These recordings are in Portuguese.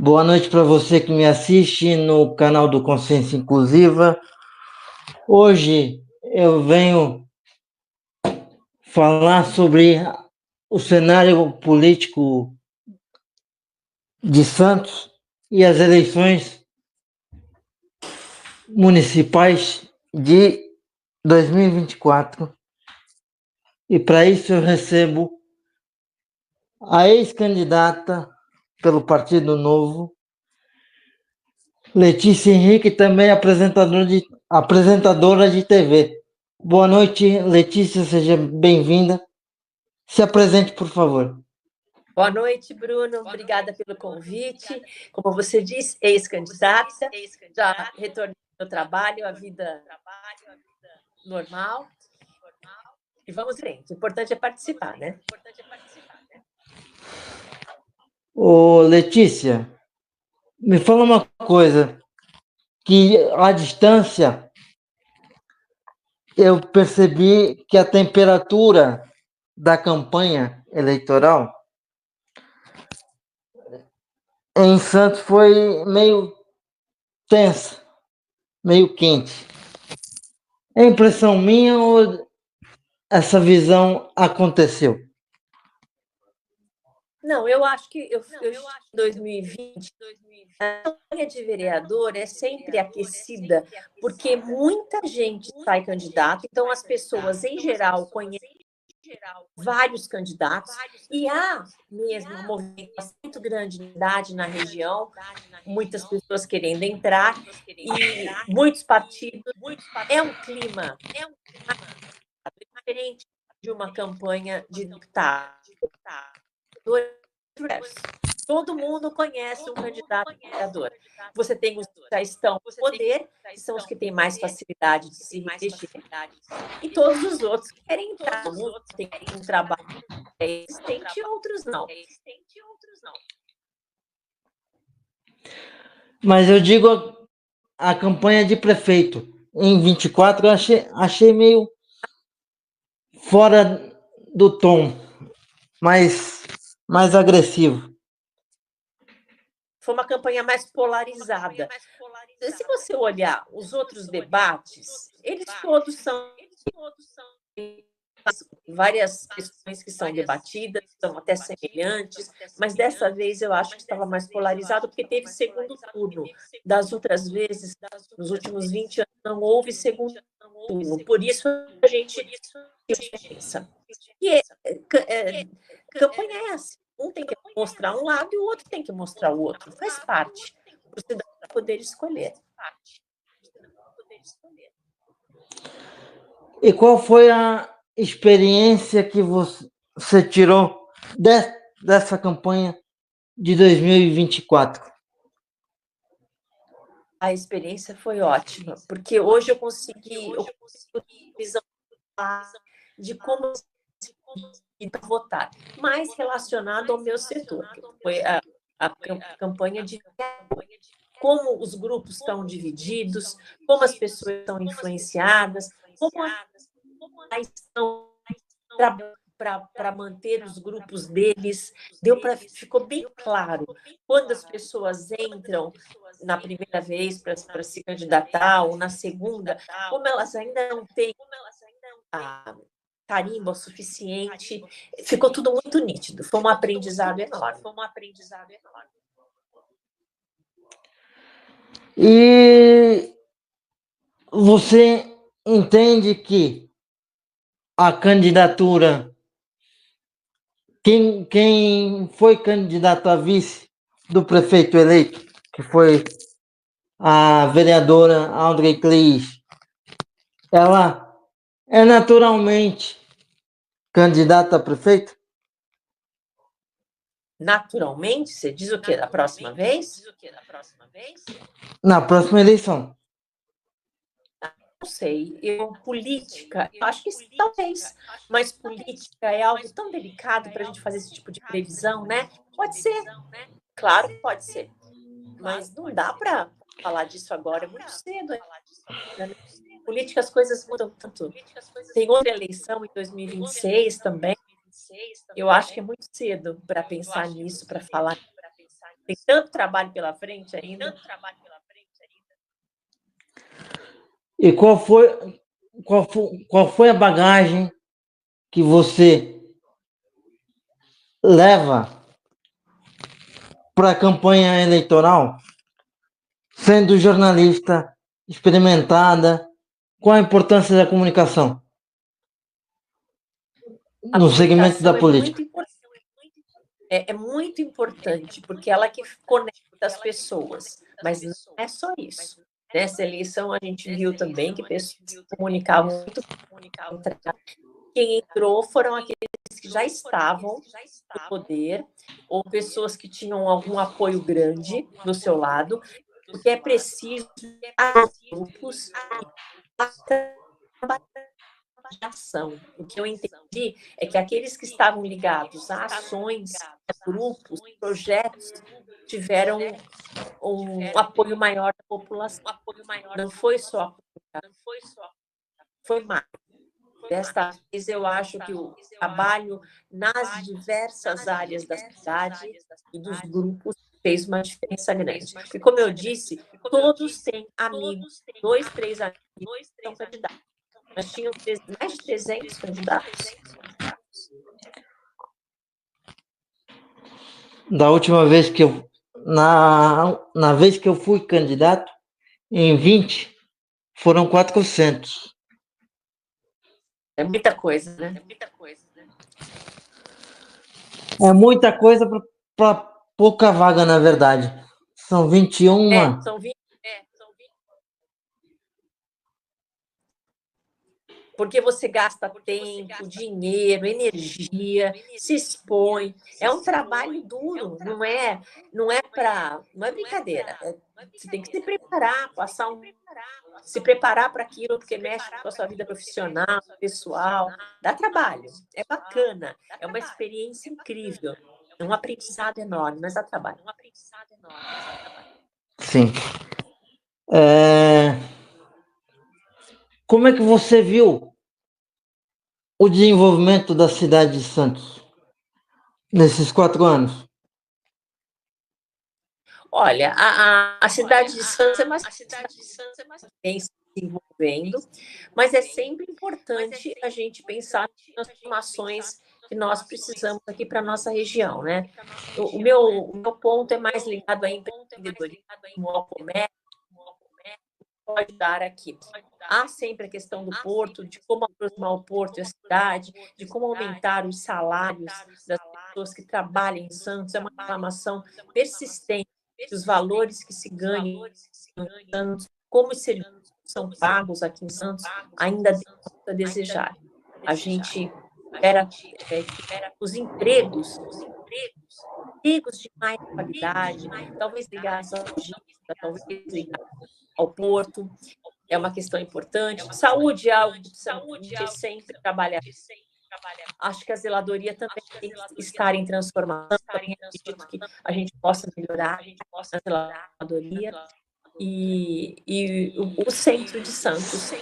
Boa noite para você que me assiste no canal do Consciência Inclusiva. Hoje eu venho falar sobre o cenário político de Santos e as eleições municipais de 2024. E para isso eu recebo a ex-candidata pelo Partido Novo, Letícia Henrique, também apresentadora de TV. Boa noite, Letícia, seja bem-vinda. Se apresente, por favor. Boa noite, Bruno. Obrigada pelo convite. Como você disse, ex-candidata, já retornei ao trabalho, à vida normal. E vamos em frente. O importante é participar, né? Ô, Letícia, me fala uma coisa, que à distância eu percebi que a temperatura da campanha eleitoral em Santos foi meio tensa, meio quente. É impressão minha ou essa visão aconteceu? Não, eu acho que eu em 2020, a campanha de vereador é sempre aquecida, porque muita gente sai candidato, então as pessoas, em geral, conhecem vários candidatos, e há mesmo uma movimentação muito grande de idade na região, muitas pessoas querendo entrar, e muitos partidos. É um clima diferente de uma campanha de deputado. Todo mundo conhece um candidato a vereador. Você tem os que já estão no poder, que são os que têm mais facilidade de se reeleger, e todos os outros que querem entrar. Alguns têm um trabalho existente, outros não. Mas eu digo a campanha de prefeito em 24 eu achei meio fora do tom, mais agressivo. Foi uma campanha mais polarizada. Se você olhar os outros debates, eles todos são várias questões que são debatidas, são até semelhantes, mas dessa vez eu acho que estava mais polarizado, porque teve segundo turno. Das outras vezes, nos últimos 20 anos, não houve segundo turno. Por isso, a gente pensa. E campanha é assim. Um tem que mostrar um lado e o outro tem que mostrar o outro. Faz parte. O cidadão poder escolher. E qual foi a experiência que você tirou dessa campanha de 2024? A experiência foi ótima, porque hoje eu consegui visão de como votar, mais relacionado ao meu setor, que foi a campanha de como os grupos estão divididos, como as pessoas estão influenciadas, como estão para manter os grupos deles. Ficou bem claro quando as pessoas entram na primeira vez para se candidatar ou na segunda, como elas ainda não têm a carimbo suficiente. Ficou tudo muito nítido. Foi um aprendizado enorme. E você entende que a candidatura, quem foi candidato a vice do prefeito eleito, que foi a vereadora Audrey Cleis, ela é naturalmente candidata a prefeito? Naturalmente, você diz o quê? Da próxima vez? Na próxima eleição. Não sei, política, eu acho que talvez, mas política é algo tão delicado para a gente fazer esse tipo de previsão, né? Pode ser, claro que pode ser, mas não dá para falar disso agora, é muito cedo. Né? Política, as coisas mudam tanto. Tem outra eleição em 2026 também. Eu acho que é muito cedo para pensar nisso, para falar. Tem tanto trabalho pela frente ainda. E qual foi a bagagem que você leva para a campanha eleitoral, sendo jornalista experimentada? Qual a importância da comunicação no segmento da política? É muito importante, porque ela que conecta as pessoas, mas não é só isso. Nessa eleição, a gente viu também que pessoas se comunicavam muito. Quem entrou foram aqueles que já estavam no poder, ou pessoas que tinham algum apoio grande do seu lado, porque é preciso grupos de ação. O que eu entendi é que aqueles que estavam ligados a ações, a grupos, projetos, tiveram um apoio maior da população. Não foi só foi mais. Desta vez, eu acho que o trabalho nas diversas áreas da cidade e dos grupos fez uma diferença grande. E, como eu disse, todos têm amigos, 2, 3 amigos que são candidatos. Nós tínhamos mais de 300 candidatos. Da última vez que eu... Na vez que eu fui candidato, em 20, foram 400. É muita coisa, né? É muita coisa para pouca vaga, na verdade. São 21. São 20. Porque você gasta tempo, dinheiro, energia, se expõe. É um trabalho duro, não é brincadeira. Você tem que se preparar, se preparar para aquilo, porque mexe com a sua vida profissional, pessoal. Dá trabalho, é bacana, é uma experiência incrível, é um aprendizado enorme, mas dá trabalho. Sim. Como é que você viu o desenvolvimento da cidade de Santos nesses 4 anos? Olha, a cidade de Santos é uma cidade bem se desenvolvendo, mas é sempre importante a gente pensar nas transformações que nós precisamos aqui para a nossa região, né? O meu ponto é mais ligado a empreendedorismo, ao comércio, pode dar aqui. Há sempre a questão do porto, de como aproximar o porto e a cidade, de como aumentar os salários das pessoas que trabalham em Santos. É uma reclamação persistente dos valores que se ganham em Santos, como os serviços são pagos aqui em Santos, ainda deixa a desejar. A gente espera os empregos de mais qualidade, talvez ligados à logística, talvez ligados ao porto. É uma questão importante. Saúde é algo que precisamos sempre trabalhar. Acho que a zeladoria também tem que estar em transformação. Também acredito que a gente possa melhorar a zeladoria. E o centro de Santos,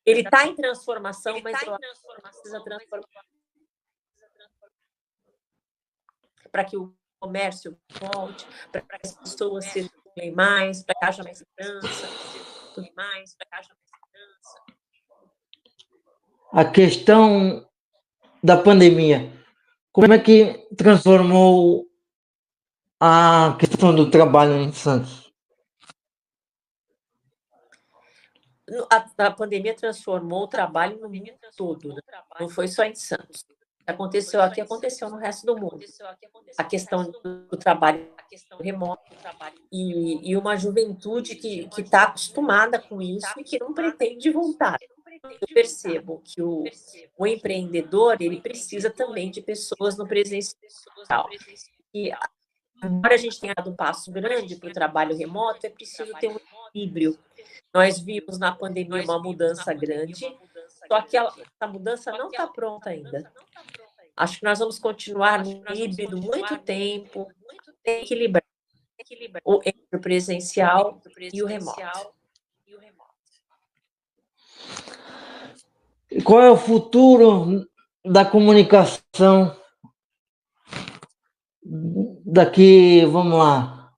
ele está em transformação, mas eu acho que precisa transformar para que o comércio volte, para que as pessoas circulem mais, para que haja mais segurança. A questão da pandemia, como é que transformou a questão do trabalho em Santos? A pandemia transformou o trabalho no mundo todo, né? Não foi só em Santos. O que aconteceu aqui aconteceu no resto do mundo. A questão do trabalho remoto e uma juventude que está acostumada com isso e que não pretende voltar. Eu percebo que o empreendedor ele precisa também de pessoas no presencial. E, embora a gente tenha dado um passo grande para o trabalho remoto, é preciso ter um equilíbrio. Nós vimos na pandemia uma mudança grande, só que essa mudança não está pronta ainda. Acho que nós vamos continuar no híbrido muito tempo, equilibrar entre o presencial e o remoto. Qual é o futuro da comunicação daqui, vamos lá,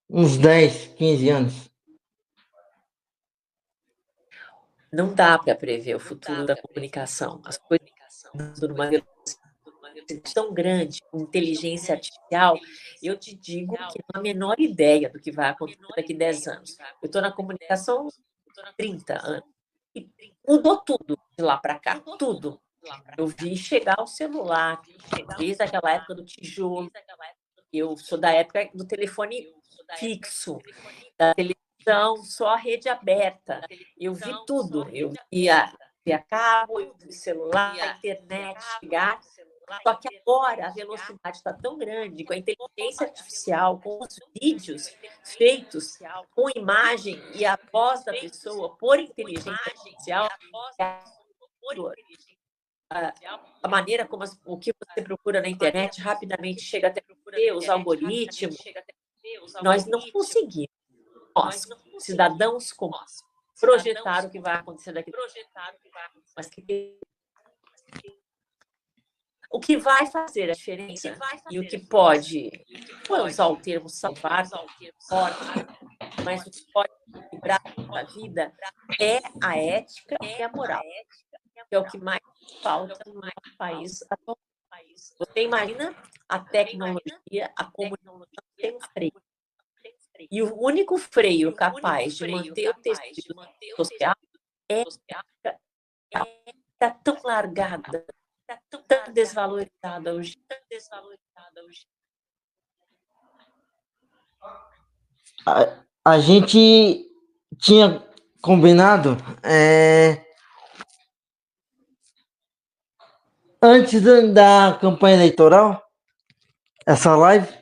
uns 10, 15 anos? Não dá para prever o futuro da comunicação. As coisas estão numa velocidade tão grande, com inteligência artificial, eu te digo que não há a menor ideia do que vai acontecer daqui a 10 anos. Eu estou na comunicação há 30 anos e mudou tudo de lá para cá, tudo. Eu vi chegar o celular, desde aquela época do tijolo. Eu sou da época do telefone fixo, da televisão só a rede aberta. Eu vi tudo. Eu via cabo, eu vi celular, internet chegar. Só que agora a velocidade está tão grande, com a inteligência artificial, com os vídeos feitos com imagem e a voz da pessoa por inteligência artificial, a maneira como o que você procura na internet rapidamente chega até você, os algoritmos, nós não conseguimos, nós, cidadãos comuns, projetar o que vai acontecer daqui a pouco. Mas o que vai fazer a diferença e o que pode, vou usar o termo salvar, forte, mas o que pode equilibrar a vida é a ética e a moral, que é o que mais falta no nosso país atualmente. Você imagina a tecnologia, a comunicação tem um freio. E o único freio capaz de manter o tecido social é está tão largada, tão desvalorizada hoje. A gente tinha combinado antes da campanha eleitoral, essa live,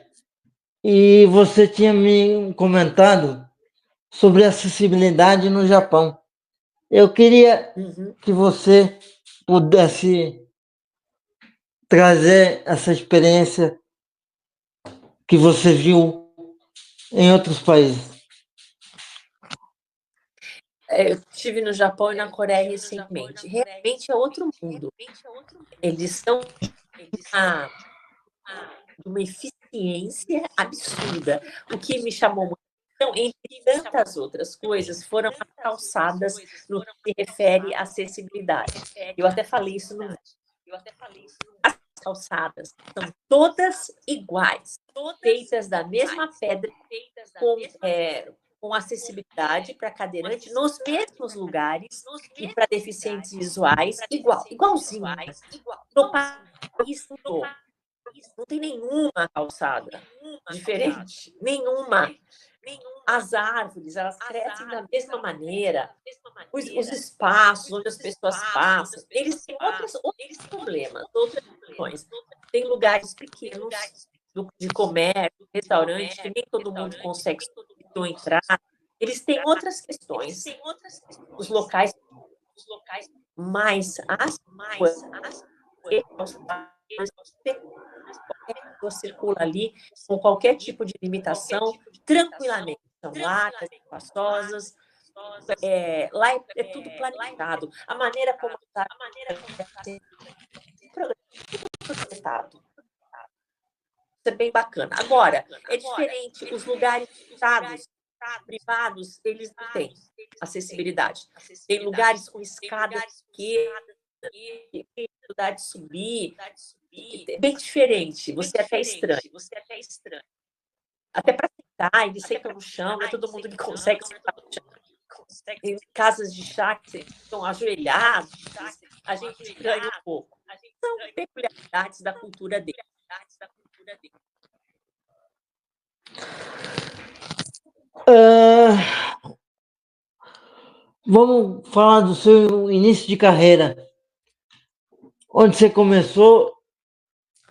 e você tinha me comentado sobre acessibilidade no Japão. Eu queria que você pudesse trazer essa experiência que você viu em outros países. Eu estive no Japão e na Coreia recentemente. Realmente é outro mundo. Eles são de uma eficiência absurda. O que me chamou muito atenção, entre tantas outras coisas, foram as calçadas no que se refere à acessibilidade. Eu até falei isso no As calçadas são todas iguais, feitas da mesma pedra, com acessibilidade para cadeirante nos mesmos lugares e para deficientes visuais, igualzinho. No país todo, não tem nenhuma calçada diferente, nenhuma. As árvores, elas crescem da mesma maneira. Os espaços onde as pessoas passam, eles têm outros problemas, outras questões. Tem lugares pequenos de comércio, restaurante, que nem todo mundo consegue entrar. Eles têm outras questões. Os locais, mas as ruas, circula ali com qualquer tipo de limitação, tranquilamente. São largas, espaçosas. Lá é tudo planejado. A maneira como está projetado. Isso é bem bacana. Agora, é diferente. Os lugares privados, eles não têm acessibilidade. Tem lugares com escadas que dificuldade de subir. É bem diferente. Você é até estranho. Até para sentar, eles sentam no chão, não é todo mundo que consegue sentar no chão. Em casas de chá que estão ajoelhados, a gente estranha um pouco. São peculiaridades da cultura dele. Vamos falar do seu início de carreira. Onde você começou,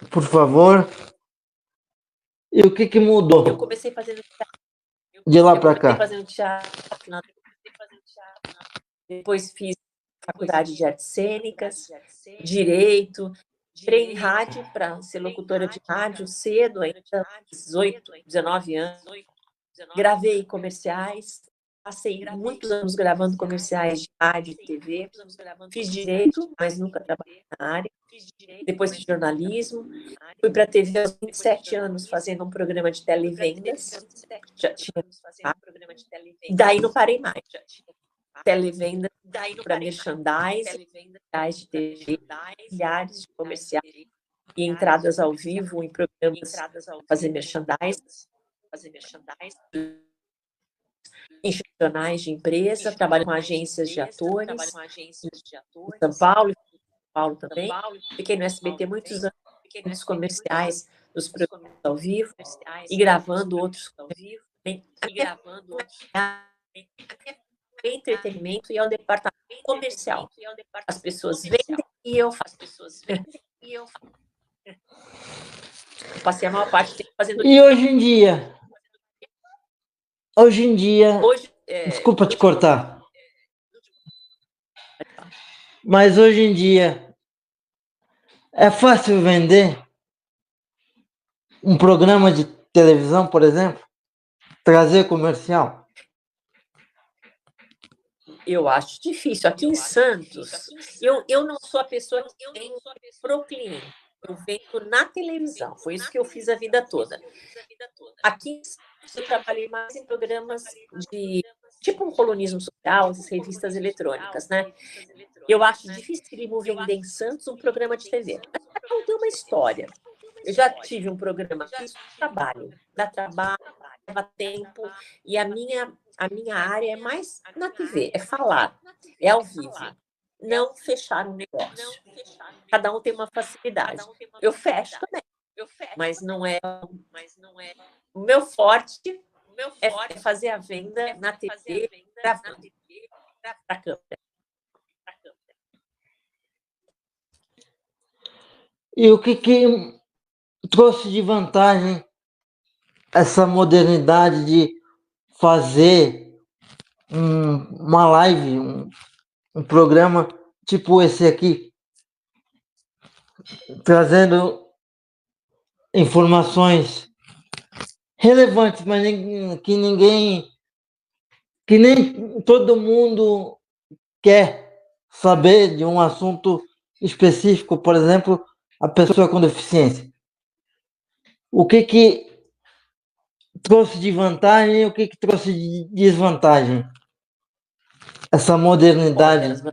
por favor, e o que mudou? Eu comecei fazendo de lá para cá. Fazendo teatro, depois fiz faculdade de artes cênicas, direito, entrei em rádio para ser locutora de rádio cedo, ainda 18, 19 anos. Gravei comerciais, Passei muitos anos gravando comerciais de rádio e TV. Fiz direito, mas nunca trabalhei na área. Depois fiz jornalismo. Fui para a TV aos 27 anos fazendo um programa de televendas. Já tinha. Daí não parei mais. Televenda para merchandising, de TV, milhares de comerciais e entradas ao vivo em programas fazer merchandising. Institucionais de empresa, trabalho com agências de atores, em São Paulo também. Fiquei no SBT muitos anos, muitos comerciais, nos programas ao vivo, e gravando outros ao vivo. Entretenimento e ao departamento comercial. As pessoas vendem e eu faço. Passei a maior parte do tempo fazendo. E hoje em dia, desculpa te cortar, mas hoje em dia é fácil vender um programa de televisão, por exemplo, trazer comercial? Eu acho difícil. Aqui em Santos, eu não sou a pessoa que vem para o cliente. Eu venho na televisão. Foi isso que eu fiz a vida toda. Aqui em Santos, eu trabalhei mais em programas de tipo um colonismo social, as revistas eletrônicas, né? Eu acho dificílimo vender em Santos um programa de TV. Não tem uma história. Eu já tive um programa de trabalho, dá trabalho, leva tempo, e a minha área é mais na TV, é falar, é ao vivo, não fechar um negócio. Cada um tem uma facilidade. Eu fecho também, mas não é o meu forte é fazer a venda na TV, gravando para a câmera. E o que trouxe de vantagem essa modernidade de fazer uma live, um programa tipo esse aqui, trazendo informações relevantes, mas que nem todo mundo quer saber de um assunto específico, por exemplo, a pessoa com deficiência. O que trouxe de vantagem e o que trouxe de desvantagem? Essa modernidade.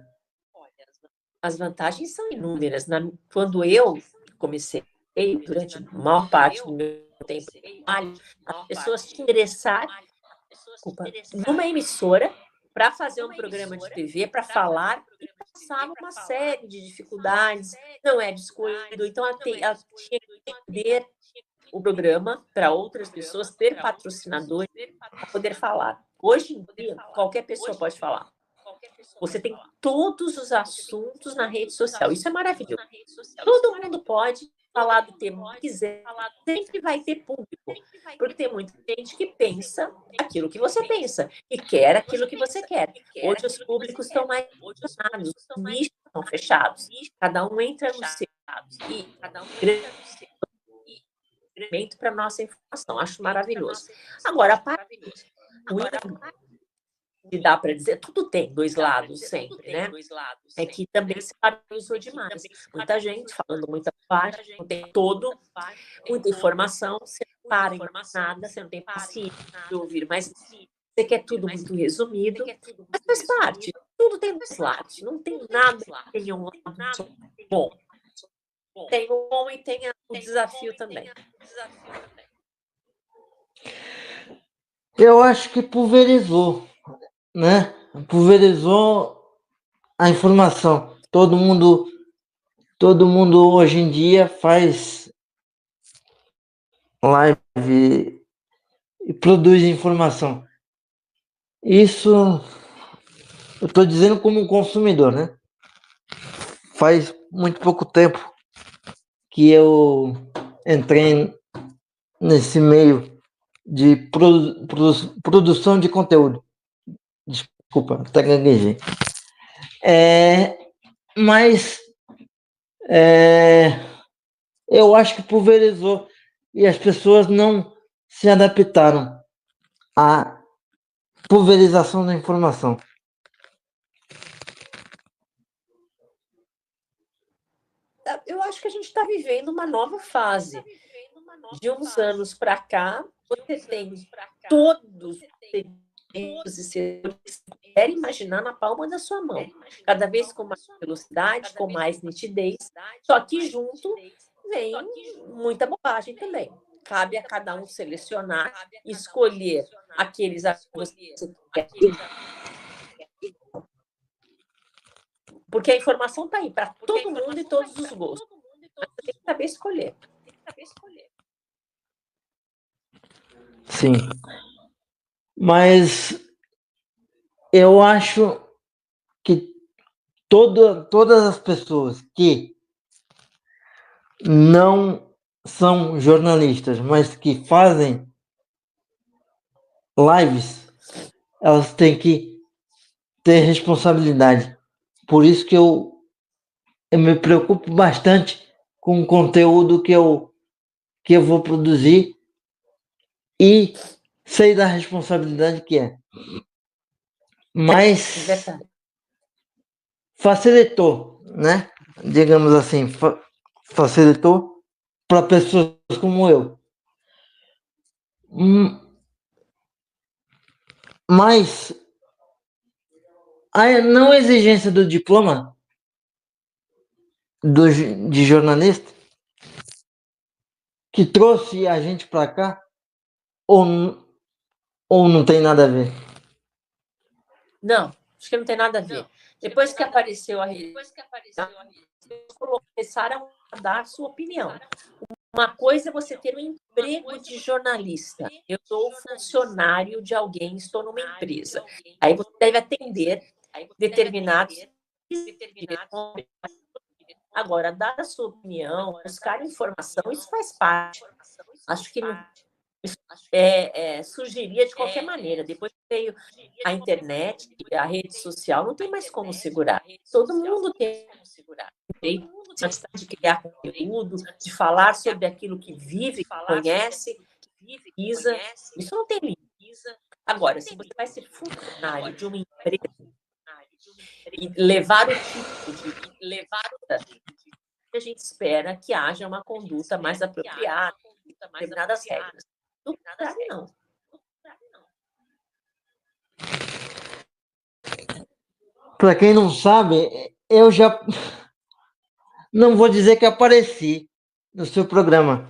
As vantagens são inúmeras. Quando eu comecei, durante a maior parte do meu tempo, as pessoas se interessaram numa emissora para fazer um programa de TV, para falar, e passavam uma série de dificuldades, não é escolhido, então ela tinha que entender o programa para outras pessoas, ter patrocinadores para poder falar. Hoje em dia, qualquer pessoa pode falar. Você tem todos os assuntos na rede social. Isso é maravilhoso. Todo mundo pode falar do tema que quiser. Sempre vai ter público. Porque tem muita gente que pensa aquilo que você pensa e quer aquilo que você quer. Hoje os públicos estão mais fechados, os nichos estão fechados. Cada um entra no seu e para a nossa informação. Acho maravilhoso. Agora, a parte que dá para dizer, tudo tem dois lados sempre, né? É que também se paralisou demais. Muita gente falando muita bobagem, não tem muita informação, você não para em nada, você não tem paciência de ouvir, mas você quer tudo muito resumido, mas faz parte, tudo tem dois lados, não tem nada que tenha um lado só bom. Tem o bom e tem o desafio também. Eu acho que pulverizou, né? Pulverizou a informação. Todo mundo hoje em dia faz live e produz informação. Isso eu estou dizendo como um consumidor, né? Faz muito pouco tempo que eu entrei nesse meio de produção de conteúdo. Desculpa, até gaguejei. Mas eu acho que pulverizou e as pessoas não se adaptaram a pulverização da informação. Eu acho que a gente está vivendo uma nova fase. De uns anos para cá, você tem todos os setores que você quer imaginar na palma da sua mão. Cada vez com mais velocidade, com mais nitidez. Só que junto vem muita bobagem também. Cabe a cada um selecionar, escolher aqueles a que você quer. Porque a informação está aí para todo mundo e todos os gostos. Mas você tem que saber escolher. Sim. Mas eu acho que todas as pessoas que não são jornalistas, mas que fazem lives, elas têm que ter responsabilidade. Por isso que eu me preocupo bastante com o conteúdo que eu vou produzir e sei da responsabilidade que é. Mas facilitou, né? Digamos assim, facilitou para pessoas como eu. Mas a não exigência do diploma de jornalista que trouxe a gente para cá, ou não tem nada a ver? Não, acho que não tem nada a ver. Depois que apareceu a rede, começaram a dar sua opinião. Uma coisa é você ter um emprego de jornalista. Eu sou funcionário de alguém, estou numa empresa. Aí você deve atender determinados. Agora, dar a sua opinião, buscar informação, isso faz parte. Acho que surgiria de qualquer maneira. Depois que veio a internet, a rede social, não tem mais como segurar. Todo mundo tem de criar conteúdo, de falar sobre aquilo que vive, que conhece, que pisa. Isso não tem limite. Agora, se você vai ser funcionário de uma empresa e levar o tipo de a gente espera que haja uma conduta mais apropriada, determinadas regras. Do contrário, não. Para quem não sabe, eu já não vou dizer que apareci no seu programa,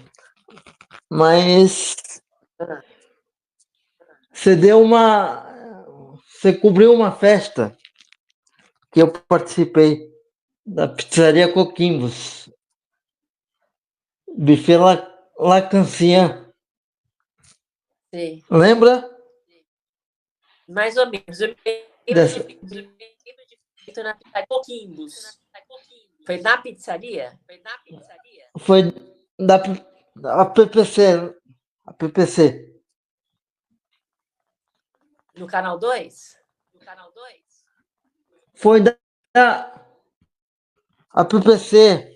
mas você cobriu uma festa que eu participei da pizzaria Coquimbos, buffet Lacancian. Sim. Lembra? Mais ou menos. Eu Dessa... na pizzaria Coquimbos. Foi na pizzaria? Foi da PPC. A PPC. No Canal 2? Foi a PPC.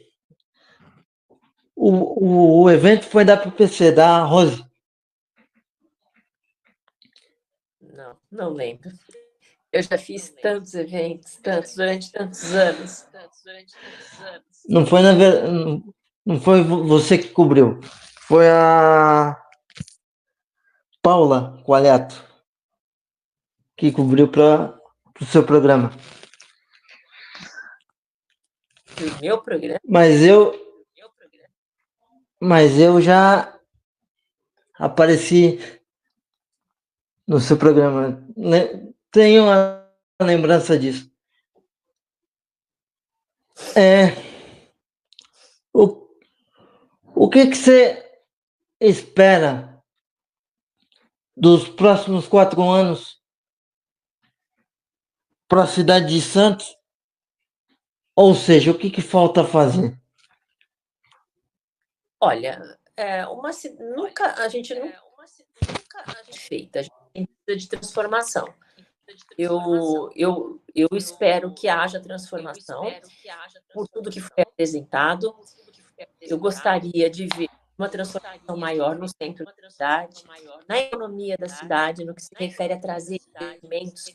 O evento foi da PPC, da Rose. Não lembro. Eu já fiz tantos eventos, durante tantos anos. Não foi não foi você que cobriu. Foi a Paula Qualiato que cobriu para o seu programa. O meu programa? Mas eu já apareci no seu programa. Tenho uma lembrança disso. O que você espera dos próximos 4 anos para a cidade de Santos? Ou seja, o que falta fazer? Olha, a gente nunca feita, a gente precisa de transformação. Eu espero que haja transformação por tudo que foi apresentado. Eu gostaria de ver uma transformação maior no centro da cidade, na economia da cidade, no que se refere a trazer elementos.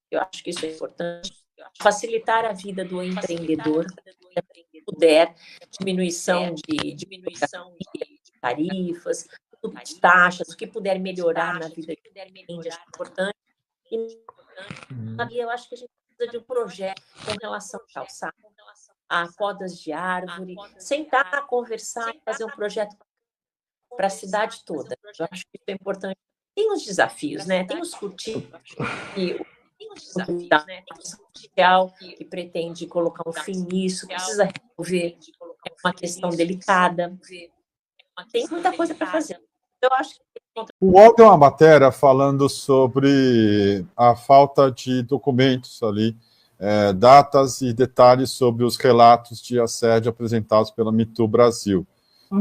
Eu acho que isso é importante. Facilitar a vida do empreendedor, se puder, diminuição de tarifas, de taxas, o que puder melhorar na vida de quem é importante. E eu acho que a gente precisa de um projeto com relação ao calçado, a podas de árvore, sentar, conversar e fazer um projeto para a cidade toda. Eu acho que isso é importante. Tem os desafios, né? Tem os curtidos e o social que pretende colocar um fim nisso, precisa resolver uma questão delicada. Tem muita coisa para fazer. Eu acho que o UOL deu uma matéria falando sobre a falta de documentos ali, datas e detalhes sobre os relatos de assédio apresentados pela Me Too Brasil.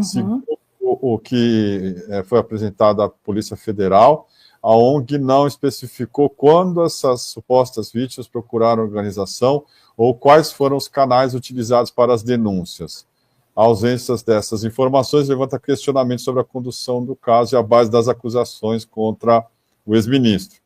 Segundo o que foi apresentado à Polícia Federal, a ONG não especificou quando essas supostas vítimas procuraram a organização ou quais foram os canais utilizados para as denúncias. A ausência dessas informações levanta questionamentos sobre a condução do caso e a base das acusações contra o ex-ministro.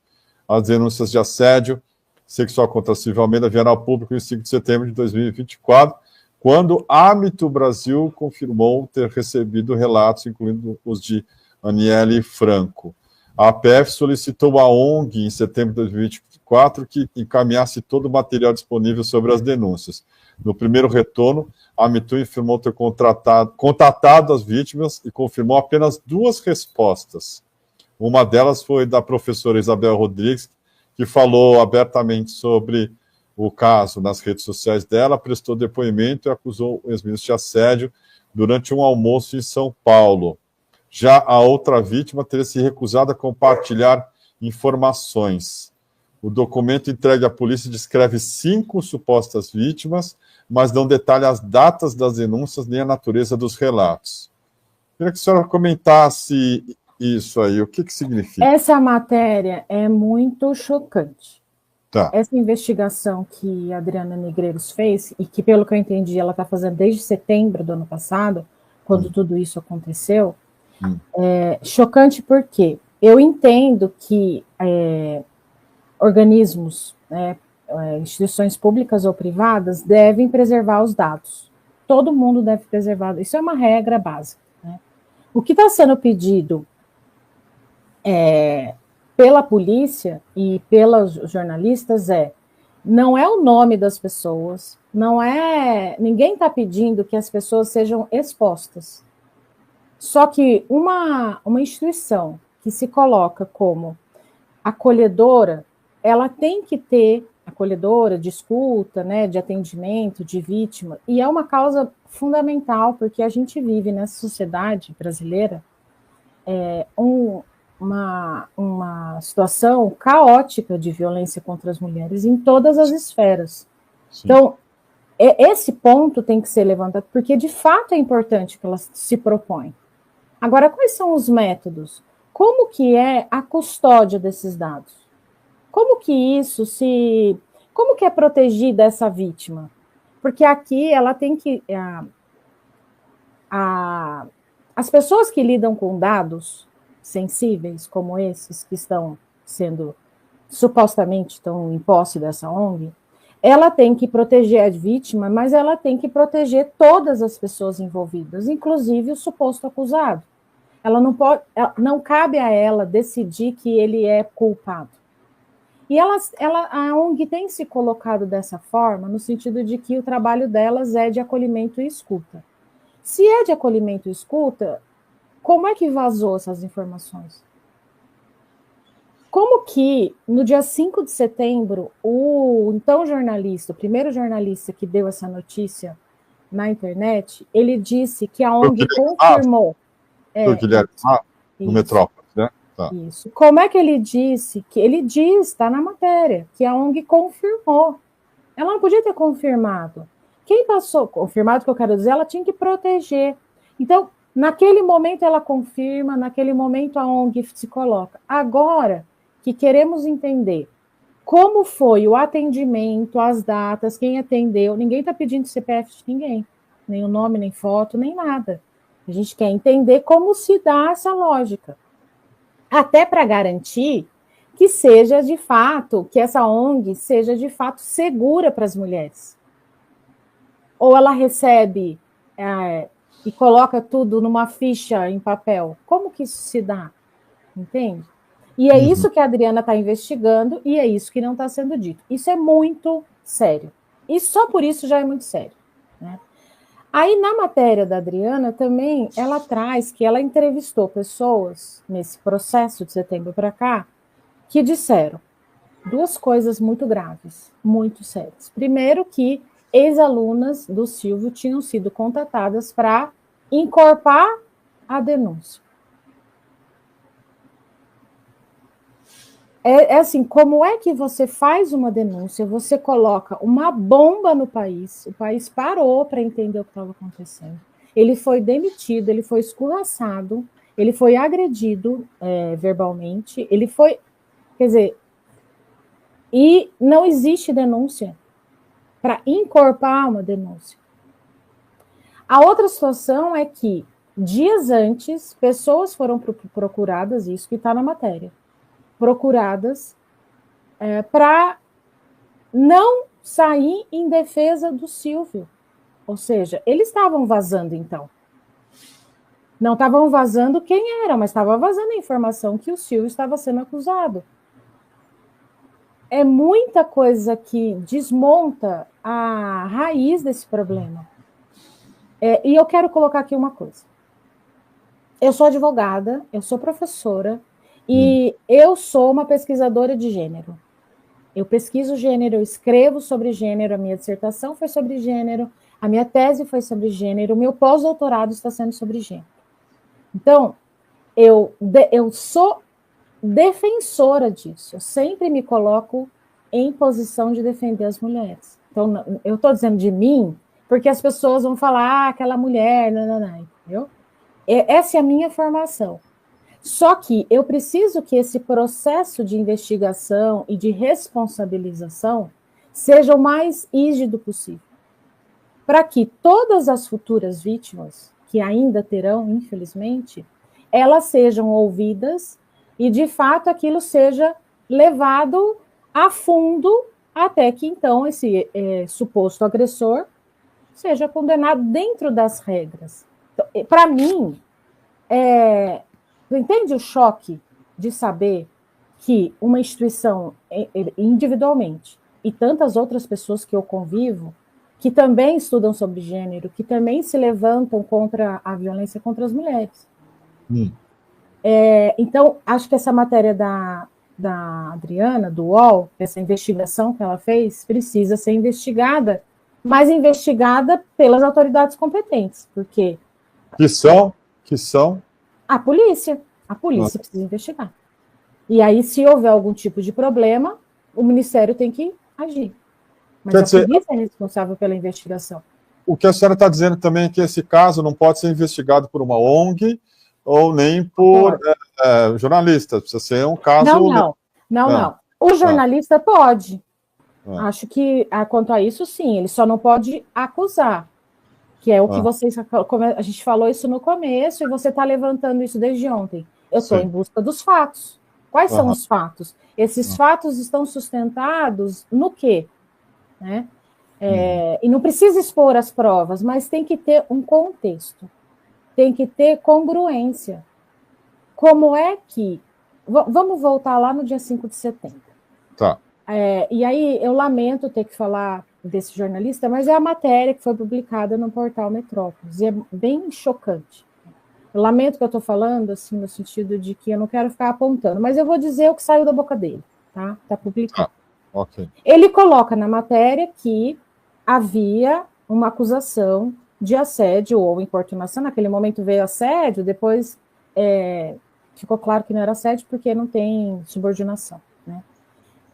As denúncias de assédio sexual contra Silvio Almeida vieram ao público em 5 de setembro de 2024, quando a Me Too Brasil confirmou ter recebido relatos, incluindo os de Aniele Franco. A APF solicitou à ONG, em setembro de 2024, que encaminhasse todo o material disponível sobre as denúncias. No primeiro retorno, a Me Too informou ter contatado as vítimas e confirmou apenas 2 respostas. Uma delas foi da professora Isabel Rodrigues, que falou abertamente sobre o caso nas redes sociais dela, prestou depoimento e acusou o ex-ministro de assédio durante um almoço em São Paulo. Já a outra vítima teria se recusado a compartilhar informações. O documento entregue à polícia descreve 5 supostas vítimas, mas não detalha as datas das denúncias nem a natureza dos relatos. Queria que a senhora comentasse isso aí, o que significa? Essa matéria é muito chocante. Tá. Essa investigação que a Adriana Negreiros fez, e que, pelo que eu entendi, ela está fazendo desde setembro do ano passado, quando tudo isso aconteceu, é chocante porque eu entendo que organismos, instituições públicas ou privadas, devem preservar os dados. Todo mundo deve preservar, isso é uma regra básica. Né? O que está sendo pedido pela polícia e pelos jornalistas não é o nome das pessoas, ninguém está pedindo que as pessoas sejam expostas. Só que uma instituição que se coloca como acolhedora, ela tem que ter acolhedora, de escuta, né, de atendimento, de vítima, e é uma causa fundamental, porque a gente vive nessa sociedade brasileira uma situação caótica de violência contra as mulheres em todas as esferas. Sim. Então, esse ponto tem que ser levantado, porque de fato é importante que ela se propõe. Agora, quais são os métodos? Como que é a custódia desses dados? Como que é protegida essa vítima? Porque aqui ela tem que... as pessoas que lidam com dados sensíveis, como esses que supostamente estão em posse dessa ONG, ela tem que proteger a vítima, mas ela tem que proteger todas as pessoas envolvidas, inclusive o suposto acusado. Não cabe a ela decidir que ele é culpado. E a ONG tem se colocado dessa forma, no sentido de que o trabalho delas é de acolhimento e escuta. Se é de acolhimento e escuta, como é que vazou essas informações? Como que, no dia 5 de setembro, o primeiro jornalista que deu essa notícia na internet, ele disse que a ONG confirmou... Guilherme, no Metrópolis, né? Tá. Isso. Como é que ele disse? Que ele diz, está na matéria, que a ONG confirmou. Ela não podia ter confirmado. Quem passou, confirmado que eu quero dizer, ela tinha que proteger. Então, naquele momento ela confirma, naquele momento a ONG se coloca. Agora que queremos entender como foi o atendimento, as datas, quem atendeu, ninguém está pedindo CPF de ninguém, nem o nome, nem foto, nem nada. A gente quer entender como se dá essa lógica. Até para garantir que seja de fato, que essa ONG seja de fato segura para as mulheres. Ou ela recebe e coloca tudo numa ficha em papel. Como que isso se dá? Entende? E é isso que a Adriana está investigando e é isso que não está sendo dito. Isso é muito sério. E só por isso já é muito sério. Né? Aí, na matéria da Adriana, também, ela traz que ela entrevistou pessoas, nesse processo de setembro para cá, que disseram duas coisas muito graves, muito sérias. Primeiro, que ex-alunas do Silvio tinham sido contatadas para encorpar a denúncia. É assim, como é que você faz uma denúncia, você coloca uma bomba no país, o país parou para entender o que estava acontecendo, ele foi demitido, ele foi escorraçado, ele foi agredido verbalmente, ele foi, quer dizer, e não existe denúncia para encorpar uma denúncia. A outra situação é que, dias antes, pessoas foram procuradas, isso que está na matéria, procuradas para não sair em defesa do Silvio. Ou seja, eles estavam vazando, então. Não estavam vazando quem era, mas estava vazando a informação que o Silvio estava sendo acusado. É muita coisa que desmonta a raiz desse problema. E eu quero colocar aqui uma coisa. Eu sou advogada, eu sou professora, e eu sou uma pesquisadora de gênero. Eu pesquiso gênero, eu escrevo sobre gênero, a minha dissertação foi sobre gênero, a minha tese foi sobre gênero, o meu pós-doutorado está sendo sobre gênero. Então, eu sou defensora disso, eu sempre me coloco em posição de defender as mulheres. Então, eu estou dizendo de mim, porque as pessoas vão falar, aquela mulher, entendeu? Essa é a minha formação. Só que eu preciso que esse processo de investigação e de responsabilização seja o mais rígido possível, para que todas as futuras vítimas, que ainda terão, infelizmente, elas sejam ouvidas e, de fato, aquilo seja levado a fundo até que, então, esse suposto agressor seja condenado dentro das regras. Então, para mim, entende o choque de saber que uma instituição, individualmente, e tantas outras pessoas que eu convivo, que também estudam sobre gênero, que também se levantam contra a violência contra as mulheres. Então, acho que essa matéria da Adriana, do UOL, essa investigação que ela fez, precisa ser investigada, mas investigada pelas autoridades competentes, porque... Que são? A polícia precisa investigar. E aí, se houver algum tipo de problema, o Ministério tem que agir. Mas a polícia é responsável pela investigação. O que a senhora está dizendo também é que esse caso não pode ser investigado por uma ONG ou nem por jornalistas. Precisa ser um caso... Não. O jornalista pode. Acho que, quanto a isso, sim. Ele só não pode acusar. Que é o que a gente falou isso no começo, e você está levantando isso desde ontem. Eu estou em busca dos fatos. Quais são os fatos? Esses fatos estão sustentados no quê? Né? E não precisa expor as provas, mas tem que ter um contexto. Tem que ter congruência. Como é que... Vamos voltar lá no dia 5 de setembro. Tá. E aí eu lamento ter que falar desse jornalista, mas é a matéria que foi publicada no portal Metrópolis, e é bem chocante. Eu lamento que eu estou falando, assim, no sentido de que eu não quero ficar apontando, mas eu vou dizer o que saiu da boca dele, tá? Está publicado. Okay. Ele coloca na matéria que havia uma acusação de assédio ou importunação, naquele momento veio assédio, depois ficou claro que não era assédio porque não tem subordinação, né?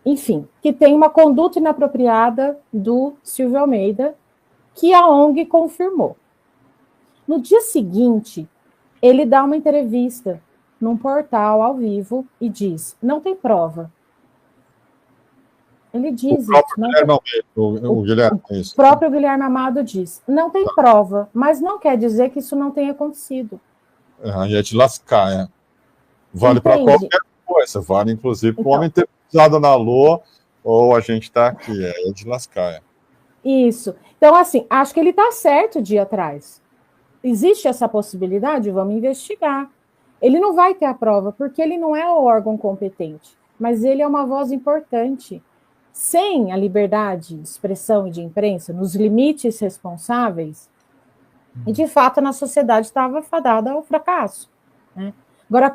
Enfim, que tem uma conduta inapropriada do Silvio Almeida, que a ONG confirmou. No dia seguinte, ele dá uma entrevista num portal ao vivo e diz, não tem prova. Ele diz o próprio isso. Não Guilherme Almeida, o Guilherme, é isso. O próprio Guilherme Amado diz. Não tem prova, mas não quer dizer que isso não tenha acontecido. E é de lascar, Vale para qualquer coisa, vale inclusive para o homem ter pisado na lua, ou a gente está aqui, é de lascar. Isso. Então, assim, acho que ele está certo de ir atrás. Existe essa possibilidade? Vamos investigar. Ele não vai ter a prova, porque ele não é o órgão competente, mas ele é uma voz importante. Sem a liberdade de expressão e de imprensa, nos limites responsáveis, e de fato na sociedade estava fadada ao fracasso. Né? Agora,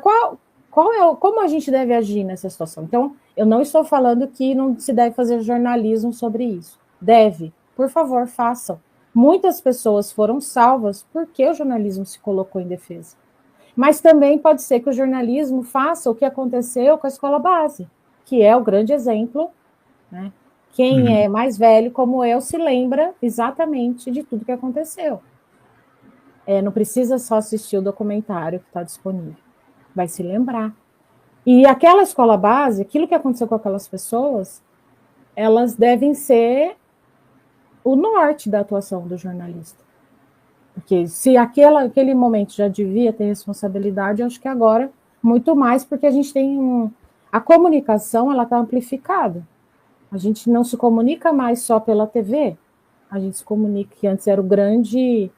como a gente deve agir nessa situação? Então, eu não estou falando que não se deve fazer jornalismo sobre isso. Deve, por favor, façam. Muitas pessoas foram salvas porque o jornalismo se colocou em defesa. Mas também pode ser que o jornalismo faça o que aconteceu com a escola base, que é o grande exemplo. Né? Quem é mais velho, como eu, se lembra exatamente de tudo que aconteceu. Não precisa só assistir o documentário que está disponível. Vai se lembrar. E aquela escola base, aquilo que aconteceu com aquelas pessoas, elas devem ser o norte da atuação do jornalista. Porque se aquele momento já devia ter responsabilidade, acho que agora, muito mais, porque a gente tem a comunicação, ela está amplificada. A gente não se comunica mais só pela TV, a gente se comunica, que antes era o grande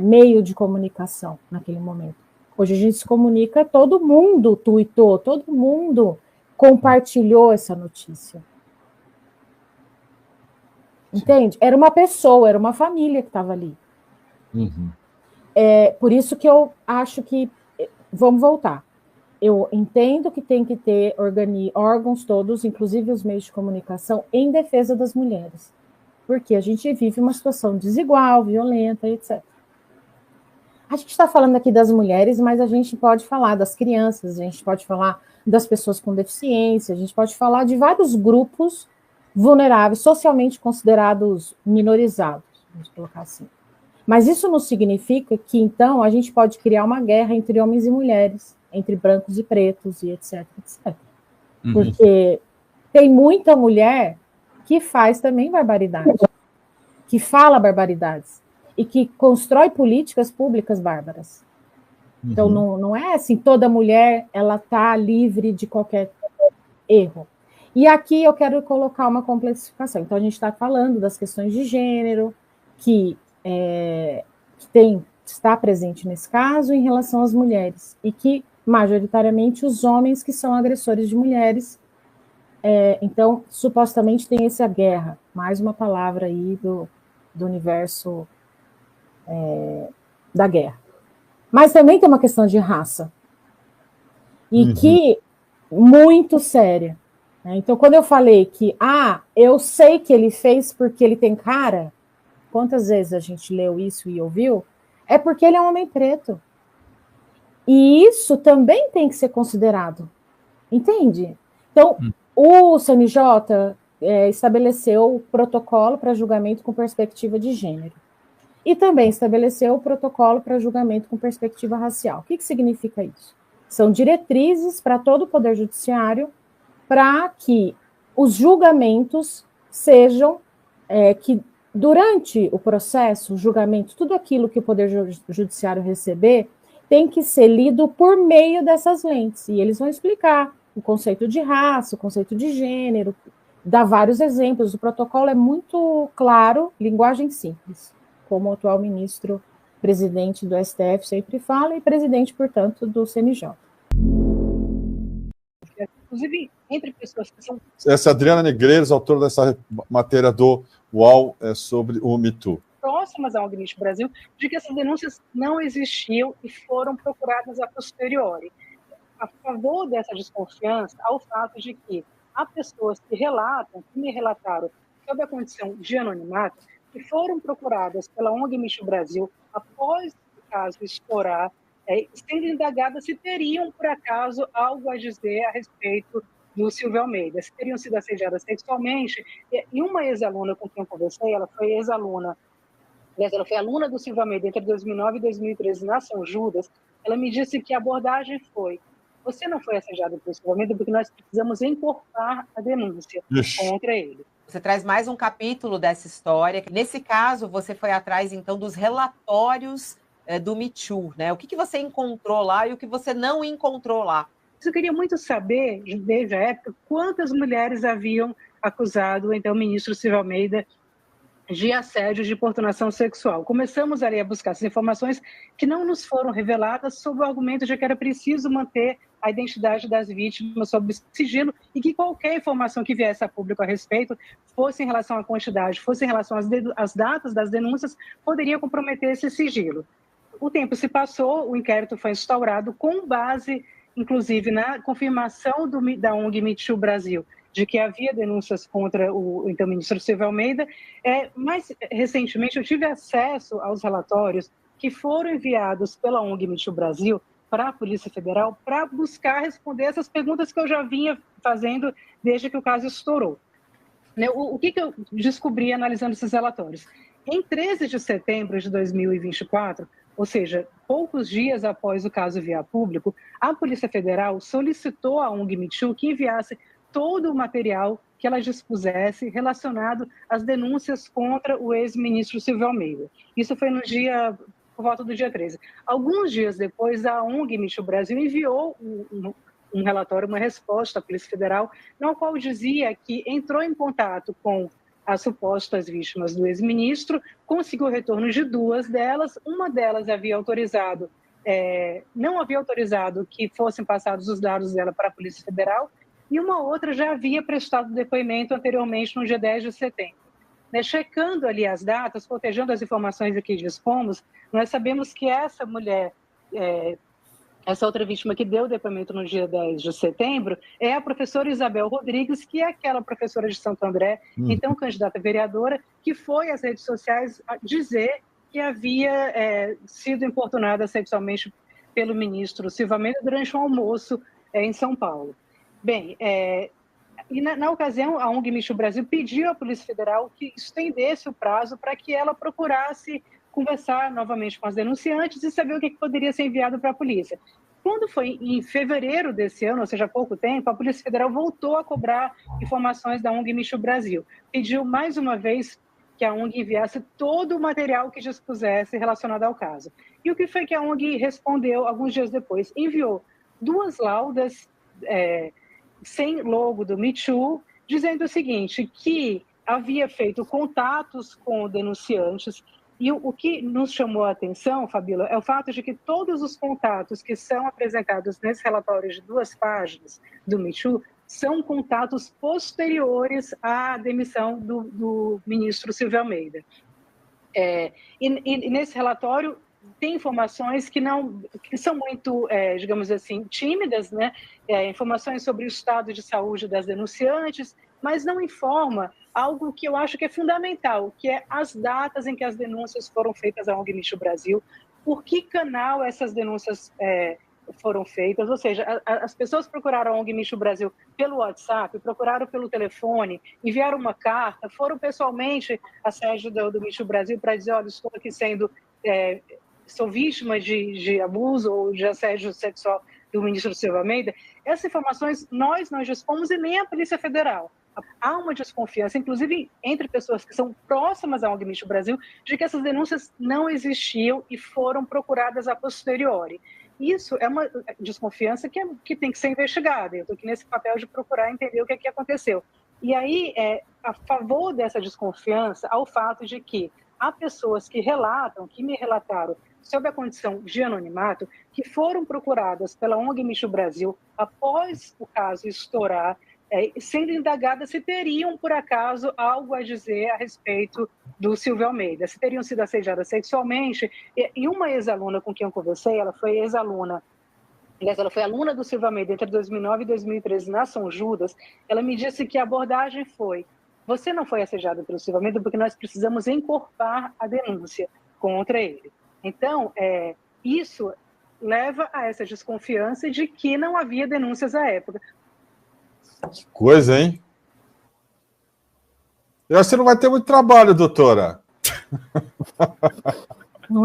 meio de comunicação naquele momento. Hoje a gente se comunica, todo mundo tuitou, todo mundo compartilhou essa notícia. Entende? Era uma pessoa, era uma família que estava ali. Por isso que eu acho que... Vamos voltar. Eu entendo que tem que ter órgãos todos, inclusive os meios de comunicação, em defesa das mulheres. Porque a gente vive uma situação desigual, violenta, etc. A gente está falando aqui das mulheres, mas a gente pode falar das crianças, a gente pode falar das pessoas com deficiência, a gente pode falar de vários grupos vulneráveis, socialmente considerados minorizados, vamos colocar assim. Mas isso não significa que, então, a gente pode criar uma guerra entre homens e mulheres, entre brancos e pretos, e etc, etc. Porque tem muita mulher que faz também barbaridade, que fala barbaridades, e que constrói políticas públicas bárbaras. Então, não é assim, toda mulher ela está livre de qualquer erro. E aqui eu quero colocar uma complexificação. Então, a gente está falando das questões de gênero, que está presente nesse caso em relação às mulheres, e que, majoritariamente, os homens que são agressores de mulheres. Então, supostamente tem essa guerra, mais uma palavra aí do universo da guerra. Mas também tem uma questão de raça, e que muito séria. Né? Então, quando eu falei que, eu sei que ele fez porque ele tem cara, quantas vezes a gente leu isso e ouviu? É porque ele é um homem preto. E isso também tem que ser considerado. Entende? Então, o CNJ estabeleceu o protocolo para julgamento com perspectiva de gênero. E também estabeleceu o protocolo para julgamento com perspectiva racial. O que significa isso? São diretrizes para todo o Poder Judiciário para que os julgamentos sejam, que durante o processo, o julgamento, tudo aquilo que o Poder Judiciário receber tem que ser lido por meio dessas lentes. E eles vão explicar o conceito de raça, o conceito de gênero, dar vários exemplos. O protocolo é muito claro, linguagem simples, como o atual ministro presidente do STF sempre fala, e presidente, portanto, do CNJ. Inclusive, entre pessoas que são... Essa é a Adriana Negreiros, autora dessa matéria do UOL sobre o Me Too. Próximas ao Agnieszka Brasil, de que essas denúncias não existiam e foram procuradas a posteriori. A favor dessa desconfiança, ao fato de que há pessoas que me relataram sobre a condição de anonimato, que foram procuradas pela ONG Agnieszka Brasil após o caso estourar, sendo indagadas se teriam, por acaso, algo a dizer a respeito do Silvio Almeida, se teriam sido assediadas sexualmente. E uma ex-aluna com quem eu conversei, ela foi ex-aluna, ela foi aluna do Silvio Almeida entre 2009 e 2013 na São Judas, ela me disse que a abordagem foi: você não foi assediado pelo Silvio Almeida porque nós precisamos encorpar a denúncia contra ele. Você traz mais um capítulo dessa história. Nesse caso, você foi atrás, então, dos relatórios do Me Too, né? O que você encontrou lá e o que você não encontrou lá? Eu queria muito saber, desde a época, quantas mulheres haviam acusado, então, o ministro Silvio Almeida de assédio, de importunação sexual. Começamos ali a buscar essas informações que não nos foram reveladas sob o argumento de que era preciso manter a identidade das vítimas sob sigilo e que qualquer informação que viesse a público a respeito, fosse em relação à quantidade, fosse em relação às datas das denúncias, poderia comprometer esse sigilo. O tempo se passou, o inquérito foi instaurado com base, inclusive, na confirmação da ONG Me Too Brasil, de que havia denúncias contra o então ministro Silvio Almeida. Mais recentemente, eu tive acesso aos relatórios que foram enviados pela ONG Me Too Brasil para a Polícia Federal para buscar responder essas perguntas que eu já vinha fazendo desde que o caso estourou. O que eu descobri analisando esses relatórios? Em 13 de setembro de 2024, ou seja, poucos dias após o caso vir a público, a Polícia Federal solicitou à ONG Me Too que enviasse todo o material que ela dispusesse relacionado às denúncias contra o ex-ministro Silvio Almeida. Isso foi por volta do dia 13. Alguns dias depois, a ONG Me Too Brasil enviou um relatório, uma resposta à Polícia Federal, no qual dizia que entrou em contato com as supostas vítimas do ex-ministro, conseguiu o retorno de 2 delas, uma delas havia autorizado, não havia autorizado que fossem passados os dados dela para a Polícia Federal, e uma outra já havia prestado depoimento anteriormente no dia 10 de setembro. Checando ali as datas, cotejando as informações que dispomos, nós sabemos que essa mulher, essa outra vítima que deu depoimento no dia 10 de setembro, é a professora Isabel Rodrigues, que é aquela professora de Santo André, então candidata a vereadora, que foi às redes sociais dizer que havia sido importunada sexualmente pelo ministro Silvio Almeida durante um almoço em São Paulo. Bem, e na ocasião, a ONG Me Too Brasil pediu à Polícia Federal que estendesse o prazo para que ela procurasse conversar novamente com as denunciantes e saber o que poderia ser enviado para a polícia. Quando foi em fevereiro desse ano, ou seja, há pouco tempo, a Polícia Federal voltou a cobrar informações da ONG Me Too Brasil. Pediu mais uma vez que a ONG enviasse todo o material que dispusesse relacionado ao caso. E o que foi que a ONG respondeu alguns dias depois? Enviou 2 laudas sem logo do Me Too, dizendo o seguinte, que havia feito contatos com denunciantes, e o que nos chamou a atenção, Fabíola, é o fato de que todos os contatos que são apresentados nesse relatório de 2 páginas do Me Too são contatos posteriores à demissão do ministro Silvio Almeida. E nesse relatório tem informações que são muito, digamos assim, tímidas, né? Informações sobre o estado de saúde das denunciantes, mas não informa algo que eu acho que é fundamental, que é as datas em que as denúncias foram feitas à ONG Me Too Brasil, por que canal essas denúncias foram feitas, ou seja, as pessoas procuraram a ONG Me Too Brasil pelo WhatsApp, procuraram pelo telefone, enviaram uma carta, foram pessoalmente à sede do Me Too Brasil para dizer, olha, estou aqui sou vítima de abuso ou de assédio sexual do ministro Silvio Almeida. Essas informações nós não dispomos e nem a Polícia Federal. Há uma desconfiança, inclusive entre pessoas que são próximas à ONG Me Too Brasil, de que essas denúncias não existiam e foram procuradas a posteriori. Isso é uma desconfiança que tem que ser investigada. Eu estou aqui nesse papel de procurar entender o que aconteceu. E aí, a favor dessa desconfiança, há o fato de que há pessoas que me relataram, sob a condição de anonimato, que foram procuradas pela ONG Me Too Brasil após o caso estourar, sendo indagadas se teriam, por acaso, algo a dizer a respeito do Silvio Almeida, se teriam sido assediadas sexualmente. E uma ex-aluna com quem eu conversei, ela foi ex-aluna, aliás, ela foi aluna do Silvio Almeida entre 2009 e 2013 na São Judas, ela me disse que a abordagem foi: você não foi assediada pelo Silvio Almeida porque nós precisamos encorpar a denúncia contra ele. Então, isso leva a essa desconfiança de que não havia denúncias à época. Que coisa, hein? Eu acho que você não vai ter muito trabalho, doutora. Não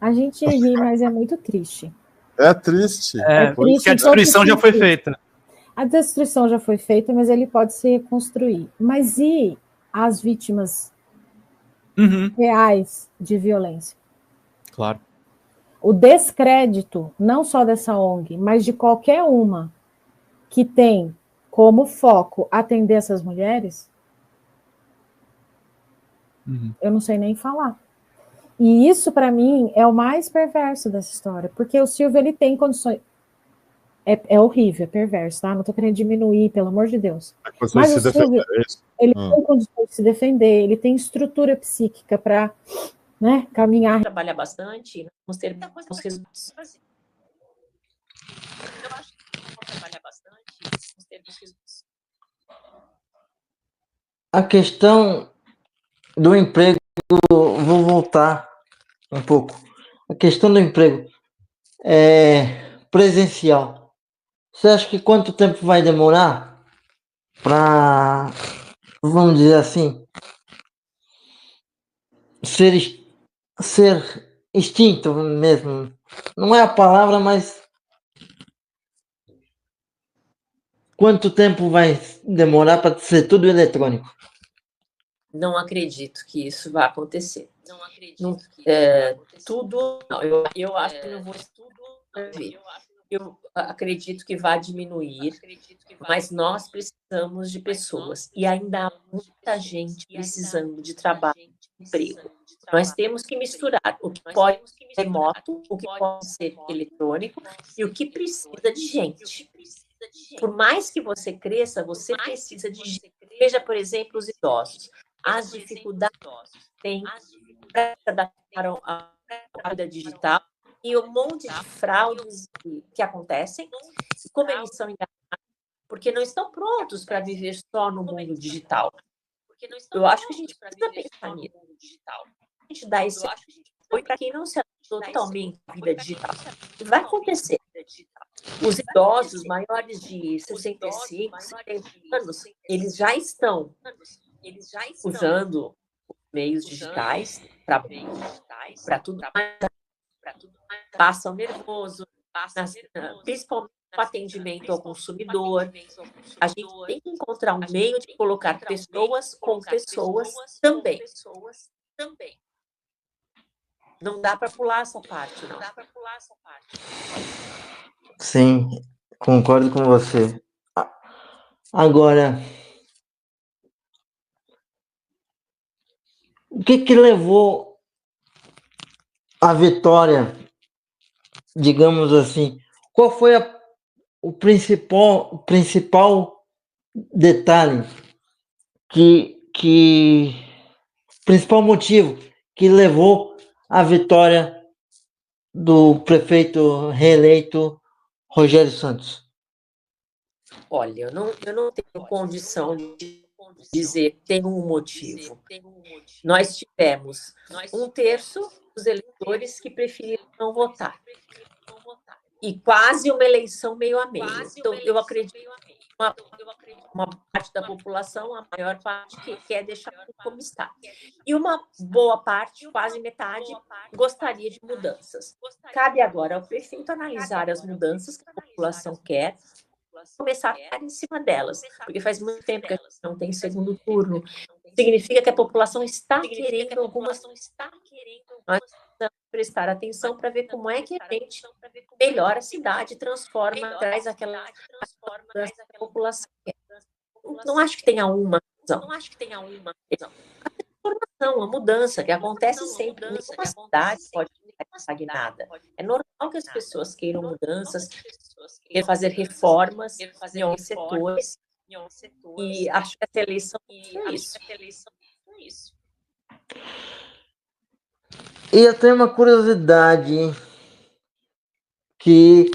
a gente ri, mas é muito triste. É triste. Porque a destruição já foi feita. A destruição já foi feita, mas ele pode se reconstruir. Mas e as vítimas reais de violência? Claro. O descrédito, não só dessa ONG, mas de qualquer uma que tem como foco atender essas mulheres, eu não sei nem falar. E isso, para mim, é o mais perverso dessa história, porque o Silvio, ele tem condições... É horrível, é perverso, tá? Não estou querendo diminuir, pelo amor de Deus. Mas o Silvio, ele tem condições de se defender, ele tem estrutura psíquica para, né, caminhar. Trabalha bastante, vamos ter bons resultados. Eu acho que vamos trabalhar bastante, vamos ter bons resultados. A questão do emprego, vou voltar um pouco. A questão do emprego é presencial. Você acha que quanto tempo vai demorar para, vamos dizer assim, ser extinto mesmo? Não é a palavra, mas quanto tempo vai demorar para ser tudo eletrônico? Não acredito que isso vai acontecer. Não acredito tudo. Não, eu acho que não vou ver. Eu acredito que vai diminuir, mas nós precisamos de pessoas. E ainda há muita gente precisando de trabalho, de emprego. Nós temos que misturar o que pode ser remoto, o que pode ser eletrônico e o que precisa de gente. Por mais que você cresça, você precisa de gente. Veja, por exemplo, os idosos. As dificuldades têm para se adaptar à vida digital e um monte de fraudes que acontecem, como eles são enganados, porque não estão prontos para viver só no mundo digital. Eu acho que a gente precisa pensar nisso. A gente dá esse apoio para quem não se adaptou totalmente à vida digital. Vai acontecer. Os idosos maiores de 65, 70 anos, eles já estão usando meios digitais para tudo mais. Passam nervoso, principalmente o atendimento ao consumidor. A gente tem que encontrar um meio de colocar pessoas com pessoas também. Não dá para pular essa parte, não. Sim, concordo com você. Agora, o que levou a vitória, digamos assim? Qual foi o principal detalhe principal motivo que levou à vitória do prefeito reeleito Rogério Santos? Olha, eu não tenho condição de dizer que tem um motivo. Nós tivemos 1/3 dos eleitores que preferiram não votar. E quase uma eleição meio a meio. Então, eu acredito que uma parte da população, a maior parte, que quer deixar como está. E uma boa parte, quase metade, gostaria de mudanças. Cabe agora ao prefeito analisar as mudanças que a população quer, começar a ficar em cima delas, porque faz muito tempo que a gente não tem segundo turno. Significa que a população está querendo algumas... Nós precisamos prestar atenção para ver como é que a gente melhora a cidade, transforma, traz aquela população. Não acho que tenha uma razão. A transformação, a mudança, que acontece sempre. Nenhuma cidade pode ficar estagnada. É normal que as pessoas queiram mudanças, queiram fazer reformas em alguns setores. E acho que essa eleição é isso. E eu tenho uma curiosidade que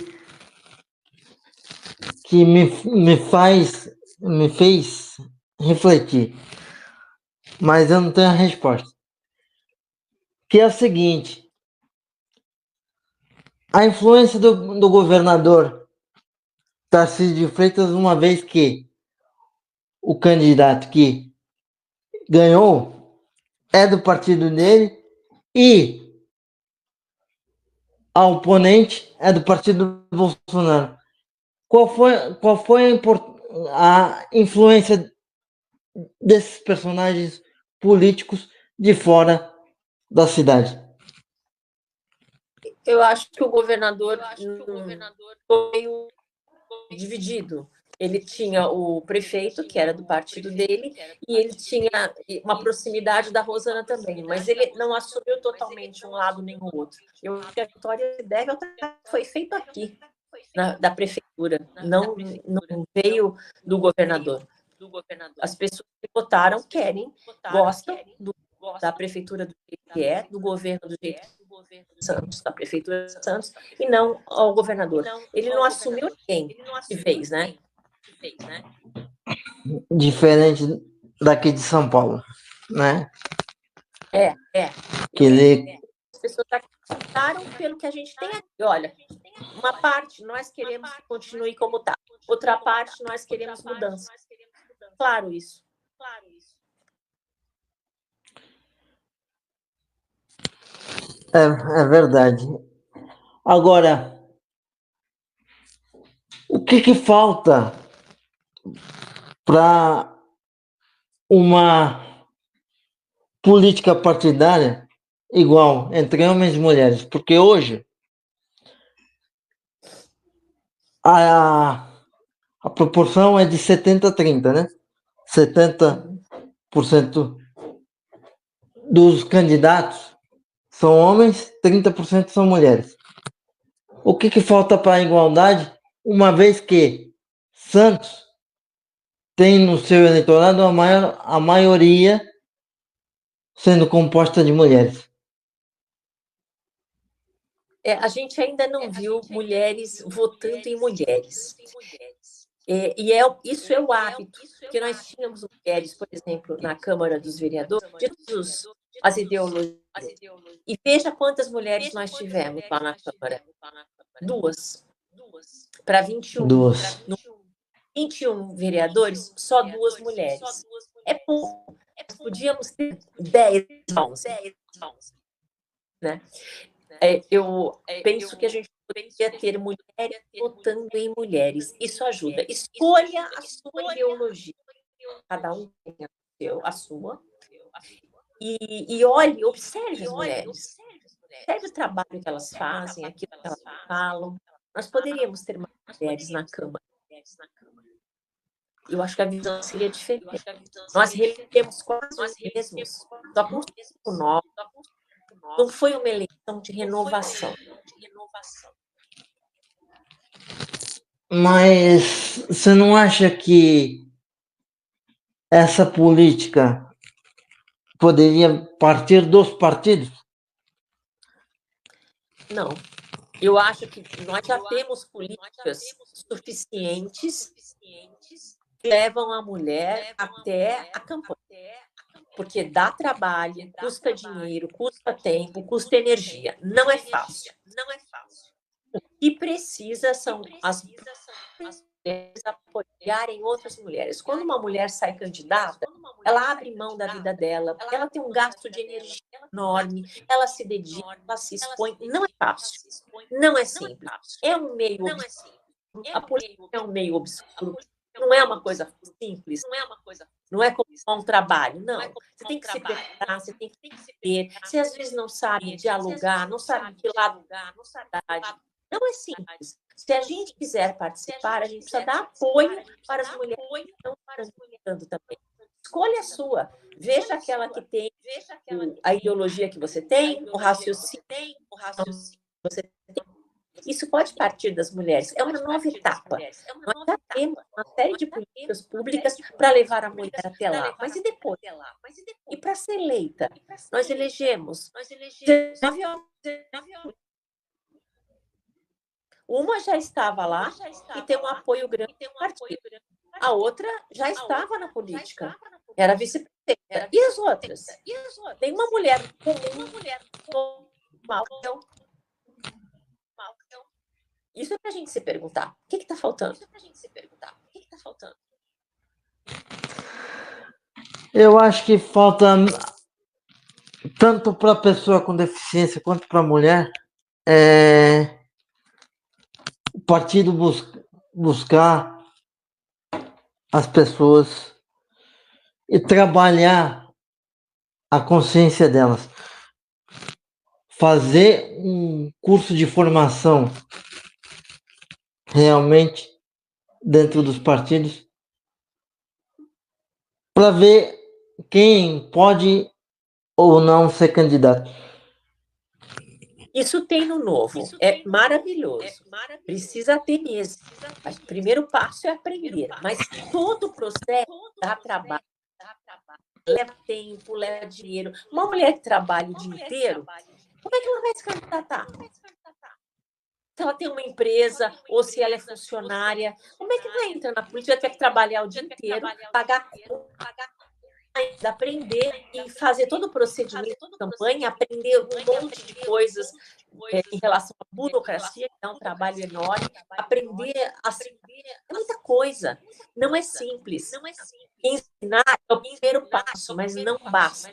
me fez refletir, mas eu não tenho a resposta. Que é o seguinte: a influência do governador Tarcísio de Freitas, uma vez que o candidato que ganhou é do partido dele e a oponente é do partido do Bolsonaro. Qual foi a influência desses personagens políticos de fora da cidade? Eu acho que o governador foi meio dividido. Ele tinha o prefeito, que era do partido dele, e ele tinha uma proximidade da Rosana também, mas ele não assumiu totalmente um lado nem o outro. Eu acho que a vitória se deve ao trabalho que foi feito aqui, da prefeitura, não veio do governador. As pessoas que votaram querem, gostam da prefeitura do jeito que é, do governo do jeito que Santos, da prefeitura de Santos, e não ao governador. Ele não assumiu ninguém de vez, né? Diferente daqui de São Paulo, né? Que ele... As pessoas acreditaram pelo que a gente tem aqui. Olha, uma parte nós queremos que continue como está, outra parte nós queremos mudança. Claro isso. É verdade. Agora, o que falta para uma política partidária igual entre homens e mulheres? Porque hoje a proporção é de 70-30, né? 70% dos candidatos são homens, 30% são mulheres. O que falta para a igualdade, uma vez que Santos tem no seu eleitorado a maioria sendo composta de mulheres? A gente ainda não viu mulheres votando em mulheres. Isso é o hábito, que nós tínhamos mulheres, por exemplo, na Câmara dos Vereadores, de todas as ideologias. E veja quantas mulheres nós tivemos lá na Câmara. 2 para 21. 2. 21 vereadores, só 2 mulheres. É pouco. Podíamos ter 10, 11. Né? Eu penso que a gente poderia ter mulheres votando em mulheres. Isso ajuda. Escolha a sua ideologia. Cada um tem a sua. E olhe, observe as mulheres. Observe o trabalho que elas fazem, aquilo que elas falam. Nós poderíamos ter mais mulheres na Câmara. Eu acho que a visão seria diferente. Nós repetimos quase os mesmos, só com 5 novos. Não foi uma eleição de renovação. Mas você não acha que essa política poderia partir dos partidos? Não. Eu acho que nós já temos políticas suficientes que levam a mulher até a campanha. Porque dá trabalho, custa dinheiro, custa tempo, custa energia. Não é fácil. O que precisa são as mulheres apoiarem outras mulheres. Quando uma mulher sai candidata, ela abre mão da vida dela, ela tem um gasto de energia enorme, ela se dedica, ela se expõe. Não é fácil, não é simples. É um meio obscuro. A política é um meio obscuro. Não é uma coisa simples, não é como um trabalho, não. Você tem que se preparar, você tem que ter. Você às vezes não sabe dialogar, não sabe de que lado não é simples. Se a gente quiser participar, a gente precisa dar apoio para as mulheres que estão participando também. Escolha a sua. Veja aquela que tem a ideologia que você tem, o raciocínio que você tem. Isso pode partir das mulheres. É uma nova etapa. Nós já temos uma série de políticas públicas para levar a mulher até lá. Mas e depois? E para ser eleita? Nós elegemos 19 homens. Uma já estava lá e tem um apoio grande do partido. A outra já estava na política. Era vice-presidenta. E as outras? Tem uma mulher comum, isso é para a gente se perguntar. O que está faltando? Eu acho que falta, tanto para a pessoa com deficiência quanto para a mulher, partido buscar as pessoas e trabalhar a consciência delas. Fazer um curso de formação realmente dentro dos partidos para ver quem pode ou não ser candidato. Isso tem no Novo, é maravilhoso. Precisa ter mesmo. O primeiro passo é aprender, mas todo o processo dá trabalho. Leva tempo, leva dinheiro. Uma mulher que trabalha o dia inteiro, como é que ela vai se candidatar? Se ela tem uma empresa ou se ela é funcionária, como é que ela entra na política? Vai ter que trabalhar o dia inteiro, pagar conta, aprender e fazer todo o procedimento de campanha, aprender um monte de coisas em relação à burocracia, que é um trabalho enorme, aprender é muita coisa, não é simples. Ensinar é o primeiro passo, mas não basta.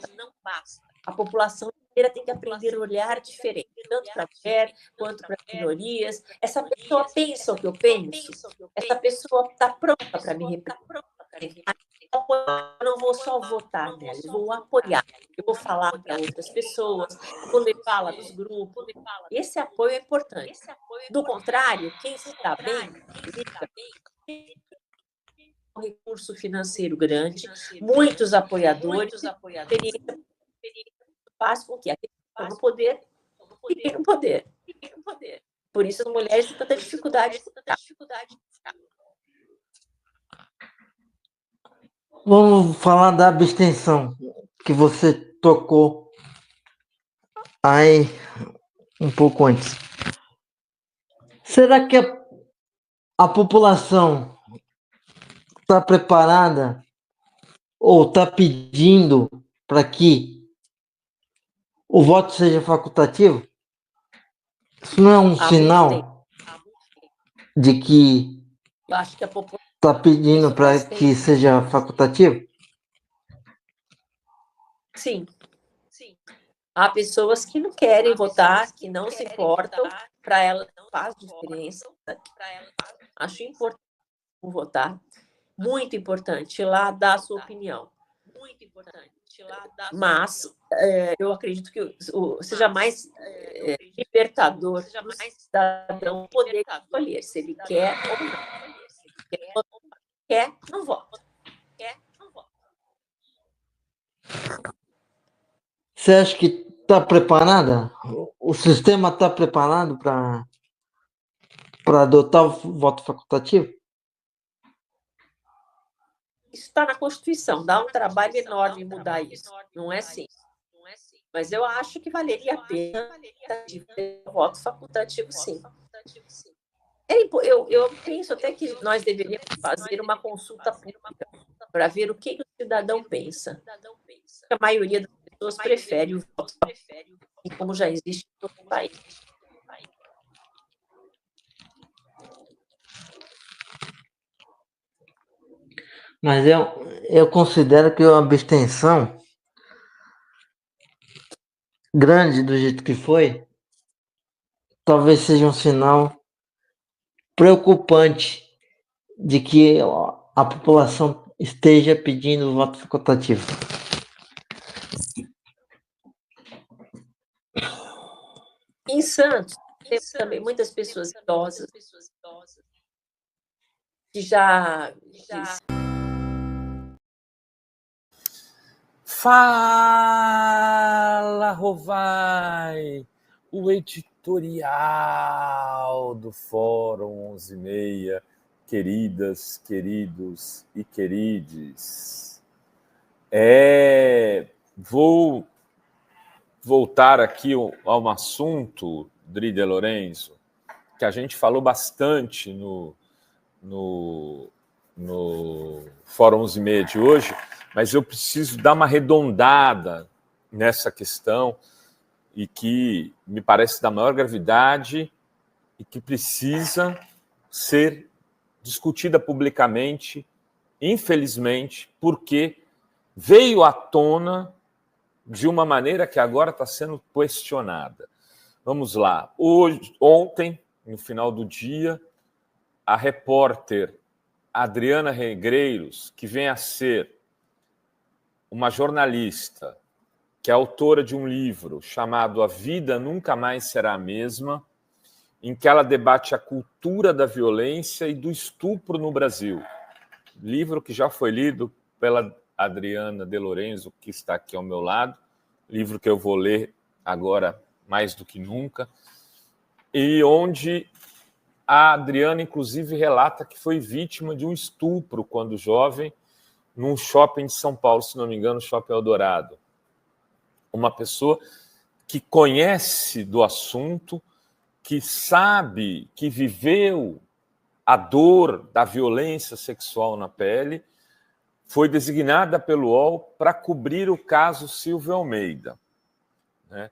A população inteira tem que aprender a olhar diferente, tanto para a mulher quanto para as minorias. Essa pessoa pensa o que eu penso? Essa pessoa está pronta para me representar? Eu não vou só votar nela, eu vou apoiar, eu vou falar para outras pessoas, quando ele fala dos grupos. Esse apoio é importante. Do contrário, quem se dá bem, tem um recurso financeiro grande, muitos apoiadores, experiência faz com que aquele que está no poder fique no poder. Por isso as mulheres têm tanta dificuldade de ficar. Vamos falar da abstenção que você tocou aí um pouco antes. Será que a população está preparada ou está pedindo para que o voto seja facultativo? Isso não é um sinal de que eu acho que a população está pedindo para que seja facultativo? Sim. Há pessoas que não querem votar, que não se importam, para elas não faz diferença. Acho importante votar, muito importante ir lá dar a sua opinião. Mas eu acredito que seja mais libertador para o cidadão poder escolher se ele quer ou não. Quer, não vota. Você acha que está preparada? O sistema está preparado para adotar o voto facultativo? Isso está na Constituição, dá um trabalho enorme mudar isso. Não é assim. Mas eu acho que valeria a pena ter voto facultativo, sim. Eu penso até que nós deveríamos fazer uma consulta pública para ver o que o cidadão pensa. A maioria das pessoas prefere o voto facultativo, como já existe em todo o país. Mas eu considero que a abstenção grande do jeito que foi, talvez seja um sinal preocupante de que a população esteja pedindo o voto facultativo. Em Santos, temos também muitas pessoas idosas que já... Fala, Rovai! O editorial do Fórum 11:30, queridas, queridos e querides. Vou voltar aqui a um assunto, Dri de Lorenzo, que a gente falou bastante no Fórum 11:30 de hoje, mas eu preciso dar uma arredondada nessa questão e que me parece da maior gravidade e que precisa ser discutida publicamente, infelizmente, porque veio à tona de uma maneira que agora está sendo questionada. Vamos lá. Ontem, no final do dia, a repórter Adriana Negreiros, que vem a ser uma jornalista, que é autora de um livro chamado A Vida Nunca Mais Será a Mesma, em que ela debate a cultura da violência e do estupro no Brasil. Livro que já foi lido pela Adriana De Lorenzo, que está aqui ao meu lado, livro que eu vou ler agora mais do que nunca, e onde a Adriana, inclusive, relata que foi vítima de um estupro quando jovem, num shopping de São Paulo, se não me engano, Shopping Eldorado. Uma pessoa que conhece do assunto, que sabe, que viveu a dor da violência sexual na pele, foi designada pelo UOL para cobrir o caso Silvio Almeida. Né?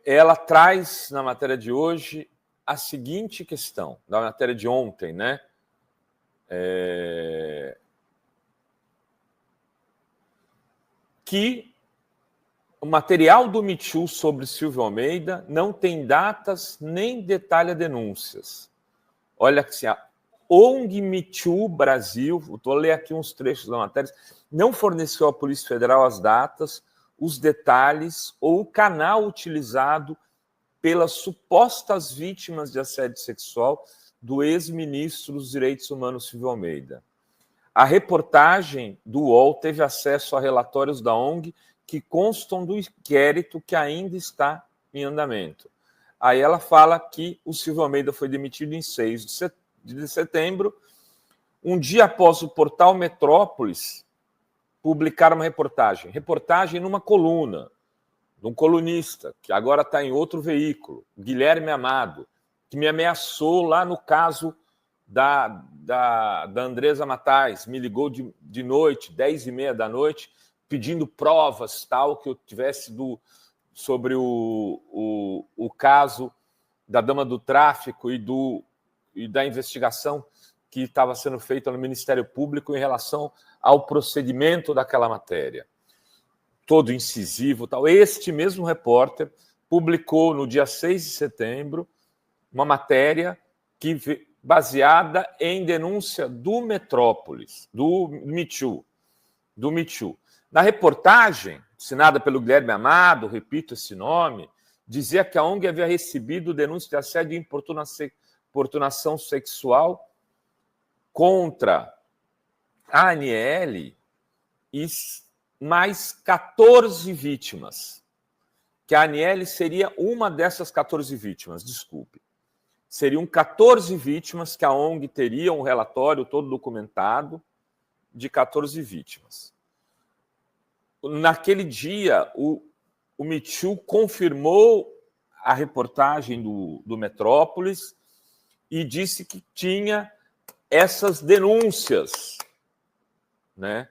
Ela traz, na matéria de hoje, a seguinte questão, da matéria de ontem, né? Que o material do Me Too sobre Silvio Almeida não tem datas nem detalha denúncias. Olha assim, a ONG Me Too Brasil, vou ler aqui uns trechos da matéria, não forneceu à Polícia Federal as datas, os detalhes ou o canal utilizado pelas supostas vítimas de assédio sexual do ex-ministro dos Direitos Humanos Silvio Almeida. A reportagem do UOL teve acesso a relatórios da ONG que constam do inquérito que ainda está em andamento. Aí ela fala que o Silvio Almeida foi demitido em 6 de setembro, um dia após o portal Metrópolis publicar uma reportagem numa coluna, de um colunista, que agora está em outro veículo, Guilherme Amado, que me ameaçou lá no caso da Andresa Matais, me ligou de noite, 10h30 da noite, pedindo provas, tal, que eu tivesse sobre o caso da dama do tráfico e da investigação que estava sendo feita no Ministério Público em relação ao procedimento daquela matéria. Todo incisivo, tal. Este mesmo repórter publicou no dia 6 de setembro uma matéria baseada em denúncia do Metrópolis, do Me Too. Na reportagem, assinada pelo Guilherme Amado, repito esse nome, dizia que a ONG havia recebido denúncia de assédio e importunação sexual contra a Aniele e mais 14 vítimas. Que a Aniele seria uma dessas 14 vítimas, desculpe. Seriam 14 vítimas que a ONG teria um relatório todo documentado de 14 vítimas. Naquele dia, o Me Too confirmou a reportagem do Metrópolis e disse que tinha essas denúncias, né?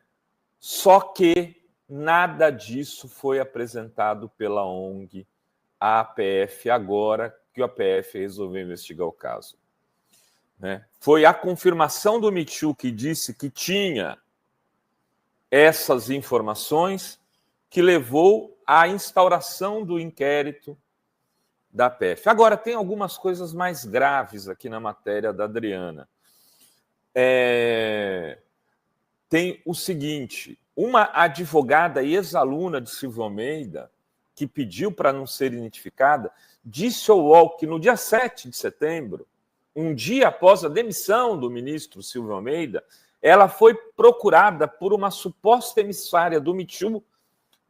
Só que nada disso foi apresentado pela ONG à APF agora que o APF resolveu investigar o caso. Né? Foi a confirmação do Me Too que disse que tinha essas informações que levou à instauração do inquérito da APF. Agora, tem algumas coisas mais graves aqui na matéria da Adriana. Tem o seguinte, uma advogada e ex-aluna de Silvio Almeida, que pediu para não ser identificada, disse ao UOL que no dia 7 de setembro, um dia após a demissão do ministro Silvio Almeida, ela foi procurada por uma suposta emissária do Me Too,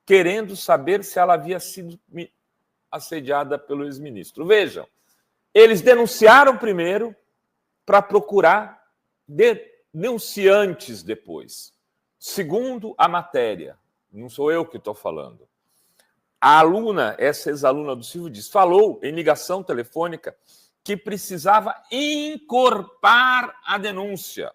querendo saber se ela havia sido assediada pelo ex-ministro. Vejam, eles denunciaram primeiro para procurar denunciantes depois. Segundo a matéria, não sou eu que estou falando. A aluna, essa ex-aluna do Silvio, falou em ligação telefônica que precisava encorpar a denúncia.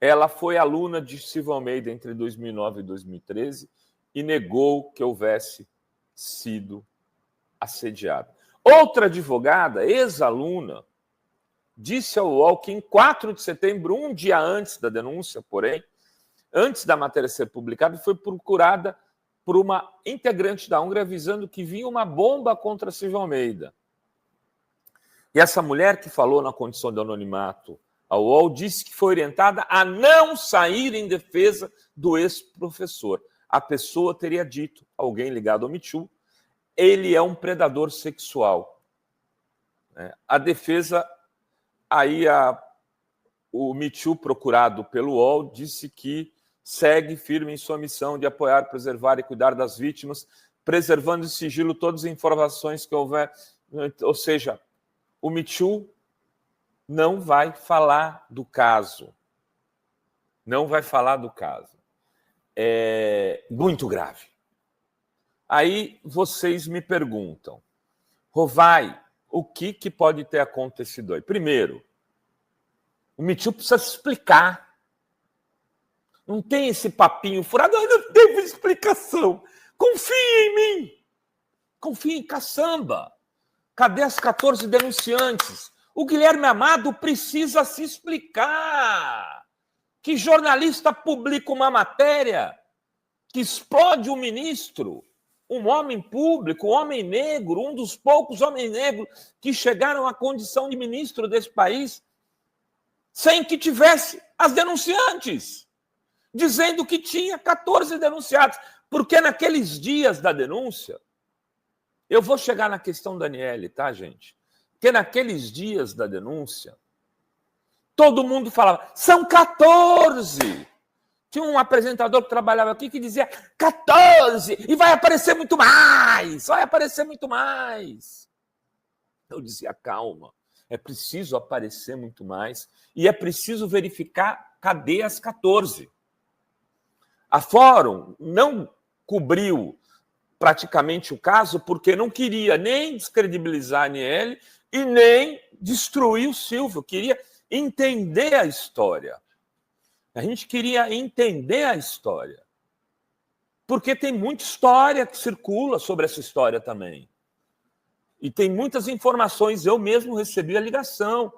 Ela foi aluna de Silvio Almeida entre 2009 e 2013 e negou que houvesse sido assediada. Outra advogada, ex-aluna, disse ao UOL que em 4 de setembro, um dia antes da denúncia, porém, antes da matéria ser publicada, foi procurada por uma integrante da ONG avisando que vinha uma bomba contra Silvio Almeida. E essa mulher que falou na condição de anonimato ao UOL disse que foi orientada a não sair em defesa do ex-professor. A pessoa teria dito, alguém ligado ao Me Too, ele é um predador sexual. A defesa, aí o Me Too, procurado pelo UOL, disse que segue firme em sua missão de apoiar, preservar e cuidar das vítimas, preservando em sigilo todas as informações que houver. Ou seja, o Me Too não vai falar do caso. Não vai falar do caso. É muito grave. Aí vocês me perguntam, Rovai, o que pode ter acontecido aí? Primeiro, o Me Too precisa se explicar. Não tem esse papinho furado, eu não tenho explicação. Confie em mim. Confie em caçamba. Cadê as 14 denunciantes? O Guilherme Amado precisa se explicar. Que jornalista publica uma matéria que explode o ministro, um homem público, um homem negro, um dos poucos homens negros que chegaram à condição de ministro desse país, sem que tivesse as denunciantes, dizendo que tinha 14 denunciados. Porque naqueles dias da denúncia, eu vou chegar na questão da Aniele, tá, gente? Porque naqueles dias da denúncia, todo mundo falava, são 14! Tinha um apresentador que trabalhava aqui que dizia 14! E vai aparecer muito mais! Vai aparecer muito mais! Eu dizia, calma, é preciso aparecer muito mais e é preciso verificar cadê as 14. A Fórum não cobriu praticamente o caso porque não queria nem descredibilizar a Aniele e nem destruir o Silvio, queria entender a história. A gente queria entender a história. Porque tem muita história que circula sobre essa história também. E tem muitas informações. Eu mesmo recebi a ligação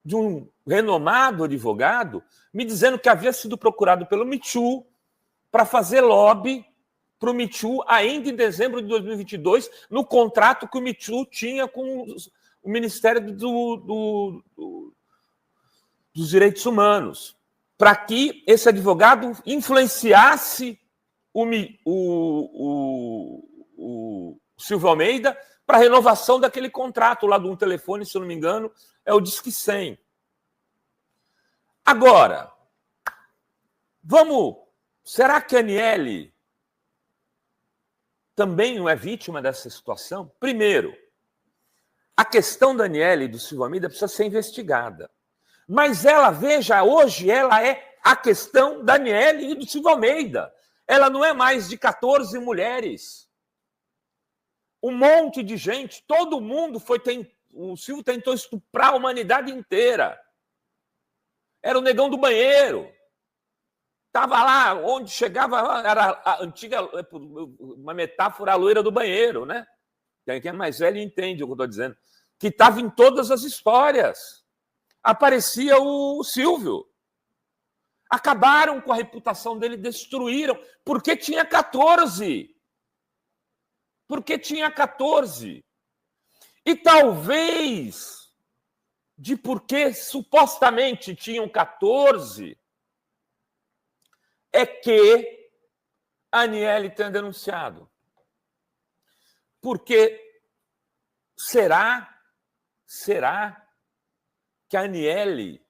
de um renomado advogado me dizendo que havia sido procurado pelo Me Too para fazer lobby para o Me Too ainda em dezembro de 2022, no contrato que o Me Too tinha com o Ministério dos Direitos Humanos, para que esse advogado influenciasse o Silvio Almeida para a renovação daquele contrato lá de um telefone, se eu não me engano, é o Disque 100. Agora, será que a Aniele também não é vítima dessa situação? Primeiro, a questão da Aniele e do Silvio Almeida precisa ser investigada. Mas ela, veja, hoje ela é a questão da Aniele e do Silvio Almeida. Ela não é mais de 14 mulheres. Um monte de gente, todo mundo o Silvio tentou estuprar a humanidade inteira. Era o negão do banheiro. Estava lá, onde chegava, era a antiga, uma metáfora, a loira do banheiro, né? Quem é mais velho entende o que eu estou dizendo. Que estava em todas as histórias. Aparecia o Silvio. Acabaram com a reputação dele, destruíram, porque tinha 14. Porque tinha 14. E talvez, porque supostamente tinham 14, é que a Aniele tem denunciado. Porque será que a Aniele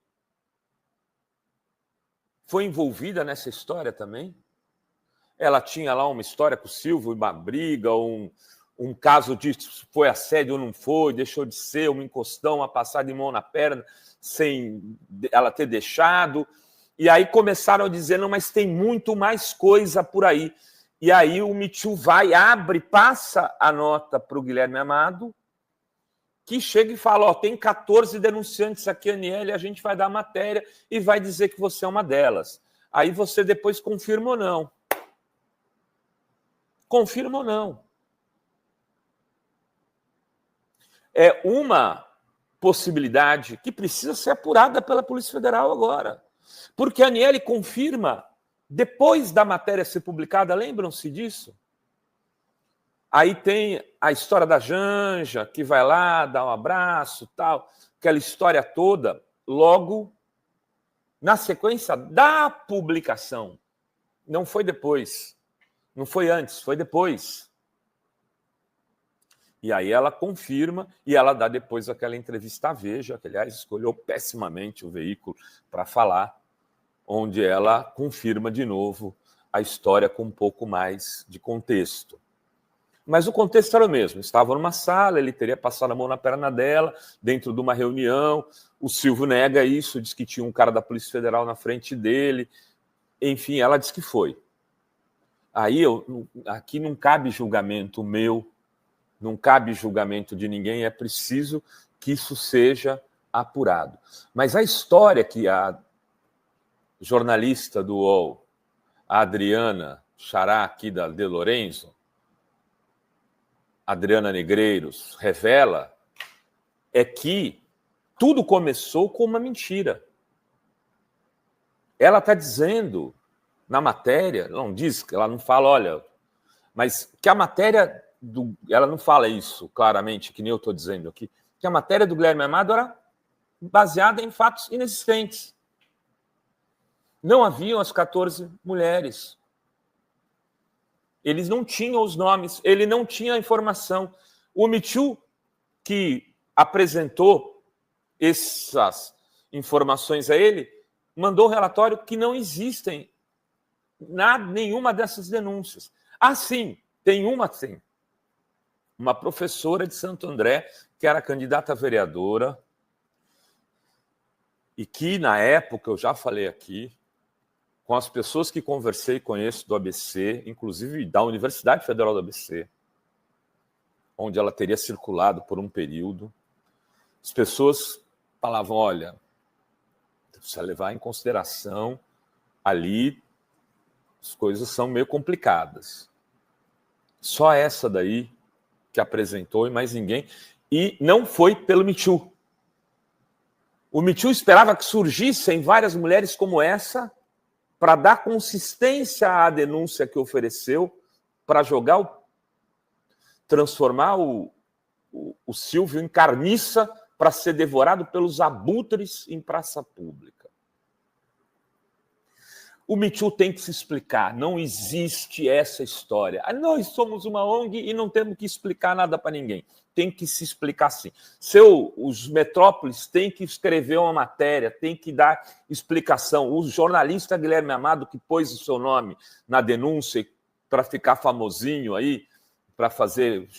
foi envolvida nessa história também? Ela tinha lá uma história com o Silvio, uma briga, um caso de foi assédio ou não foi, deixou de ser, uma encostão, uma passada de mão na perna, sem ela ter deixado. E aí começaram a dizer, não, mas tem muito mais coisa por aí. E aí o Me Too abre, passa a nota para o Guilherme Amado, que chega e fala, tem 14 denunciantes aqui, Aniele, a gente vai dar matéria e vai dizer que você é uma delas. Aí você depois confirma ou não. Confirma ou não. É uma possibilidade que precisa ser apurada pela Polícia Federal agora. Porque a Aniele confirma, depois da matéria ser publicada, lembram-se disso? Aí tem a história da Janja, que vai lá, dá um abraço, tal, aquela história toda, logo na sequência da publicação. Não foi depois, não foi antes, foi depois. E aí ela confirma e ela dá depois aquela entrevista à Veja, que, aliás, escolheu pessimamente o veículo para falar, onde ela confirma de novo a história com um pouco mais de contexto. Mas o contexto era o mesmo. Estava numa sala, ele teria passado a mão na perna dela, dentro de uma reunião. O Silvio nega isso, diz que tinha um cara da Polícia Federal na frente dele. Enfim, ela diz que foi. Aí, aqui não cabe julgamento meu, não cabe julgamento de ninguém, é preciso que isso seja apurado. Mas a história que a jornalista do UOL, a Adriana Xará, aqui da De Lorenzo, Adriana Negreiros, revela é que tudo começou com uma mentira. Ela está dizendo na matéria, não diz, ela não fala, olha, mas que a matéria, ela não fala isso claramente, que nem eu estou dizendo aqui, que a matéria do Guilherme Amado era baseada em fatos inexistentes. Não haviam as 14 mulheres. Eles não tinham os nomes, ele não tinha a informação. O Michu, que apresentou essas informações a ele, mandou um relatório que não existem nenhuma dessas denúncias. Ah, sim, tem uma, sim. Uma professora de Santo André, que era candidata a vereadora, e que, na época, eu já falei aqui, com as pessoas que conversei e conheço do ABC, inclusive da Universidade Federal do ABC, onde ela teria circulado por um período, as pessoas falavam, olha, precisa levar em consideração ali, as coisas são meio complicadas. Só essa daí que apresentou e mais ninguém, e não foi pelo Michu. O Michu esperava que surgissem várias mulheres como essa para dar consistência à denúncia que ofereceu, para transformar o Silvio em carniça para ser devorado pelos abutres em praça pública. O Michu tem que se explicar, não existe essa história. Nós somos uma ONG e não temos que explicar nada para ninguém. Tem que se explicar sim. Os metrópoles têm que escrever uma matéria, tem que dar explicação. O jornalista Guilherme Amado, que pôs o seu nome na denúncia para ficar famosinho aí, para fazer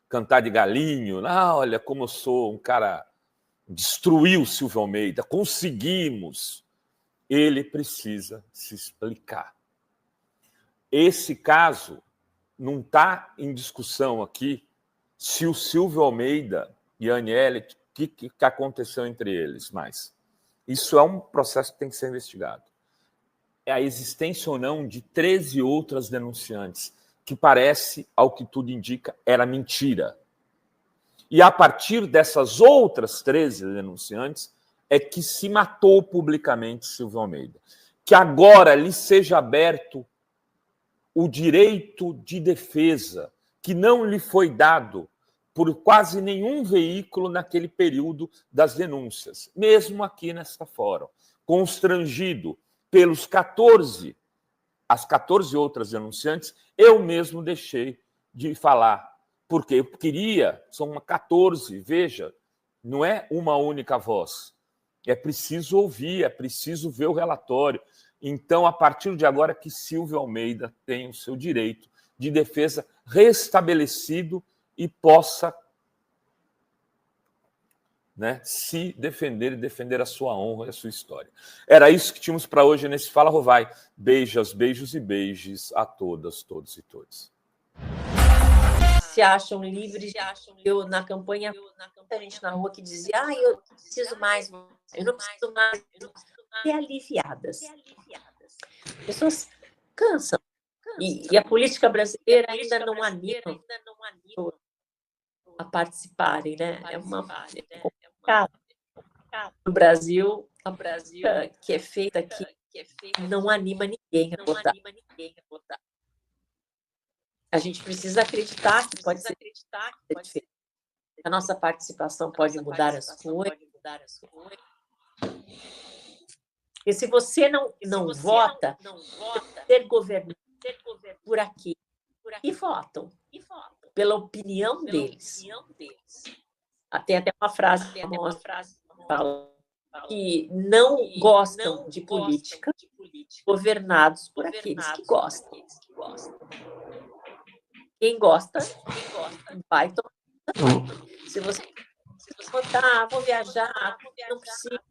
cantar de galinho. Ah, olha como eu sou um cara... Destruiu o Silvio Almeida, conseguimos. Ele precisa se explicar. Esse caso não está em discussão aqui se o Silvio Almeida e a Aniele, o que aconteceu entre eles, mas isso é um processo que tem que ser investigado. É a existência ou não de 13 outras denunciantes, que parece, ao que tudo indica, era mentira. E a partir dessas outras 13 denunciantes, é que se matou publicamente Silvio Almeida. Que agora lhe seja aberto o direito de defesa, que não lhe foi dado por quase nenhum veículo naquele período das denúncias, mesmo aqui nesta fórum. Constrangido pelos as 14 outras denunciantes, eu mesmo deixei de falar, porque eu queria, são 14, veja, não é uma única voz. É preciso ouvir, é preciso ver o relatório. Então, a partir de agora, que Silvio Almeida tenha o seu direito de defesa restabelecido e possa se defender e defender a sua honra e a sua história. Era isso que tínhamos para hoje nesse Fala Rovai. Beijos, beijos e beijos a todas, todos e todos. Se acham livres, eu na campanha, muita gente na rua que dizia, eu preciso mais, eu não preciso mais, e aliviadas. As pessoas cansam. E a política brasileira ainda não anima a participarem, né? É complicado. No Brasil, que é feita aqui, não anima ninguém a votar. A gente precisa acreditar que pode ser diferente. A nossa participação pode mudar as coisas. E se você não vota, ser governado por aqui, e votam pela opinião deles. Tem até uma frase famosa que fala que não gostam de política governados por aqueles que gostam. Quem gosta vai tomar. Se você votar, vou viajar, não precisa.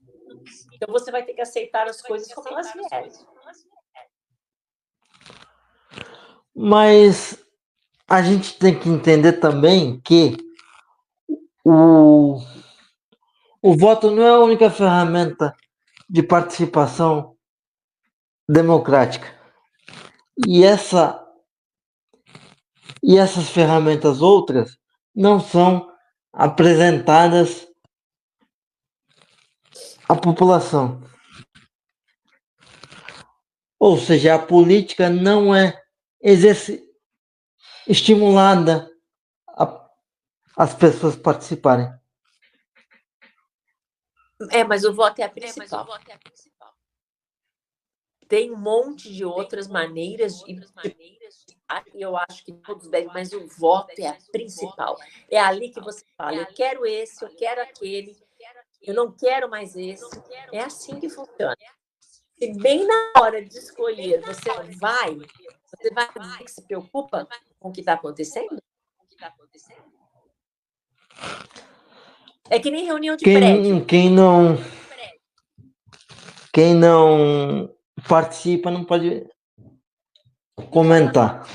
Então você vai ter que aceitar as coisas como elas vierem. Mas a gente tem que entender também que o voto não é a única ferramenta de participação democrática. E essas ferramentas outras não são apresentadas à população. Ou seja, a política não é estimulada as pessoas participarem. Mas o voto é a principal. Tem um monte de outras maneiras e eu acho que todos devem, mas o voto é a principal. É ali que você fala, eu quero esse, eu quero aquele, eu não quero mais esse. É assim que funciona. Se bem na hora de escolher você vai dizer que se preocupa com o que está acontecendo? É que nem reunião de prédio. Quem não participa não pode comentar.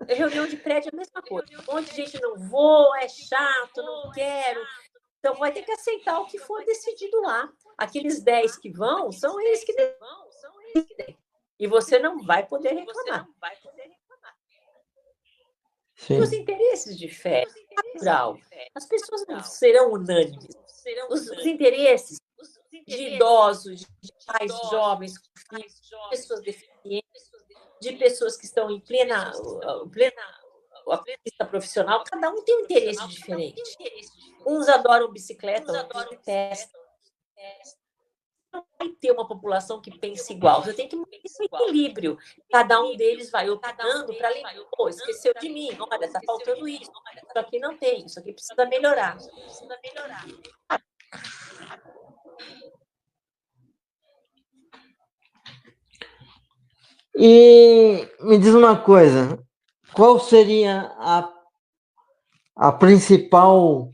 Reunião de prédio é a mesma coisa. Um monte de gente não vou, é chato, não quero. Então vai ter que aceitar o que for decidido lá. Aqueles 10 que vão, são eles que decidem. E você não vai poder reclamar. Sim. Os interesses de fé, natural. As pessoas não serão unânimes. Os interesses de idosos, de pais jovens, de pessoas deficientes, de pessoas que estão em plena pista profissional, cada um tem um interesse diferente. Uns adoram bicicleta, outros detestam. Não vai ter uma população que pense igual. Você tem que manter esse equilíbrio. Cada um deles vai opinando para lembrar, pô, esqueceu de mim, olha, está faltando isso aqui não tem, isso aqui precisa melhorar. E me diz uma coisa, qual seria a principal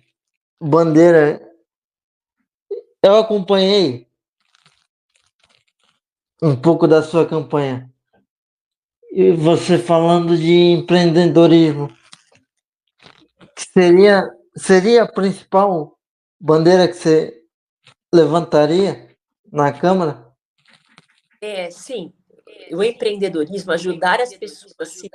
bandeira? Eu acompanhei um pouco da sua campanha e você falando de empreendedorismo. Seria a principal bandeira que você levantaria na Câmara? Sim. O empreendedorismo, ajudar as pessoas a se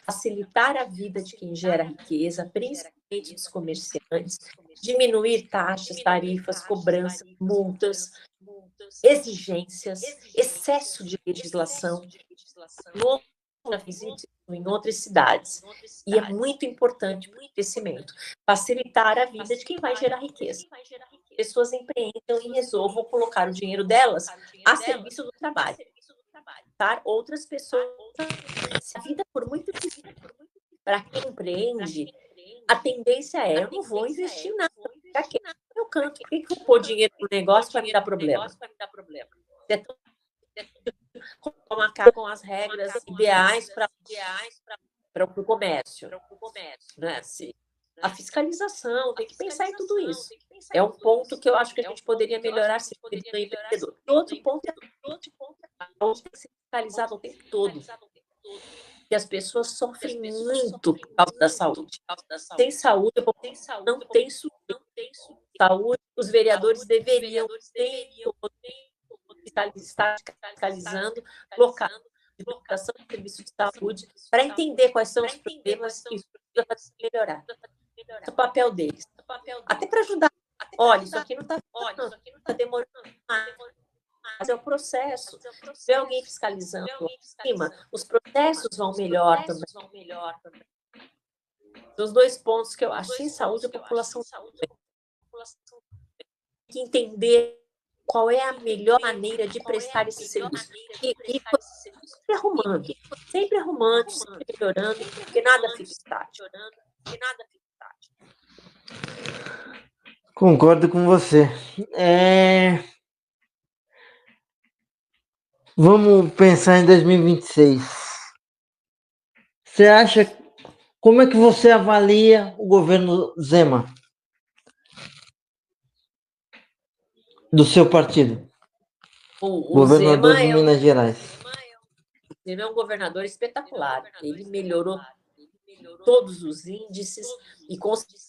facilitar a vida de quem gera riqueza, principalmente dos comerciantes, diminuir taxas, tarifas, cobranças, multas, exigências, excesso de legislação, em outras cidades. E é muito importante para o crescimento, facilitar a vida de quem vai gerar riqueza. Pessoas empreendam e resolvam colocar o dinheiro delas a serviço do trabalho. Outras pessoas. A vida por muito tempo. Para quem empreende, a tendência é: eu não vou investir nada. Para que eu canto? Por que eu vou pôr dinheiro no negócio para me dar problema? Com as regras ideais para o comércio. Né? A fiscalização, tem que pensar em tudo isso. É um ponto que eu acho que a gente poderia melhorar se fosse empreendedor. Outro ponto é tem que ser fiscalizado o tempo todo. E as pessoas sofrem muito por causa da saúde. Sem saúde, não tem saúde. Os vereadores deveriam estar fiscalizando, colocando educação e serviço de saúde para entender quais são os problemas e melhorar. O papel deles. Até para ajudar. Olha, isso aqui não está demorando mais. é o processo. Se tiver alguém fiscalizando em cima, os processos vão melhor também. Dos 2 pontos que eu acho, sem saúde, a população tem que entender qual é a melhor maneira de prestar esse serviço. E sempre arrumando, sempre melhorando, porque nada fica estático. Concordo com você. Vamos pensar em 2026. Você acha... Como é que você avalia o governo Zema? Do seu partido? O governador Zema de Minas Gerais. O Zema é um governador espetacular. Ele melhorou todos os índices e conseguiu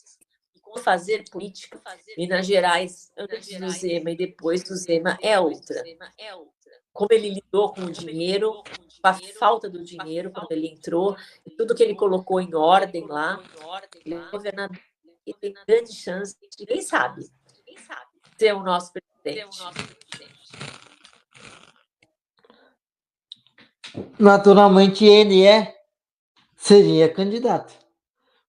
fazer política. Minas Gerais, antes do Zema e depois do Zema, é outra. Como ele lidou com o dinheiro, com a falta do dinheiro quando ele entrou, e tudo que ele colocou em ordem lá, ele é um governador que tem grande chance, ninguém sabe, ser o nosso presidente. Naturalmente, ele seria candidato,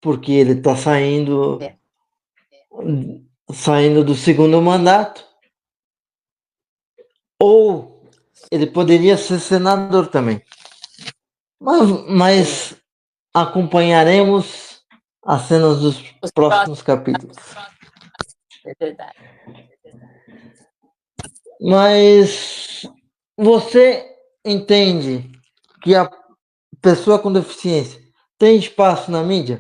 porque ele está saindo do segundo mandato, ou ele poderia ser senador também. Mas acompanharemos as cenas dos próximos capítulos. É verdade. Mas você entende que a pessoa com deficiência tem espaço na mídia?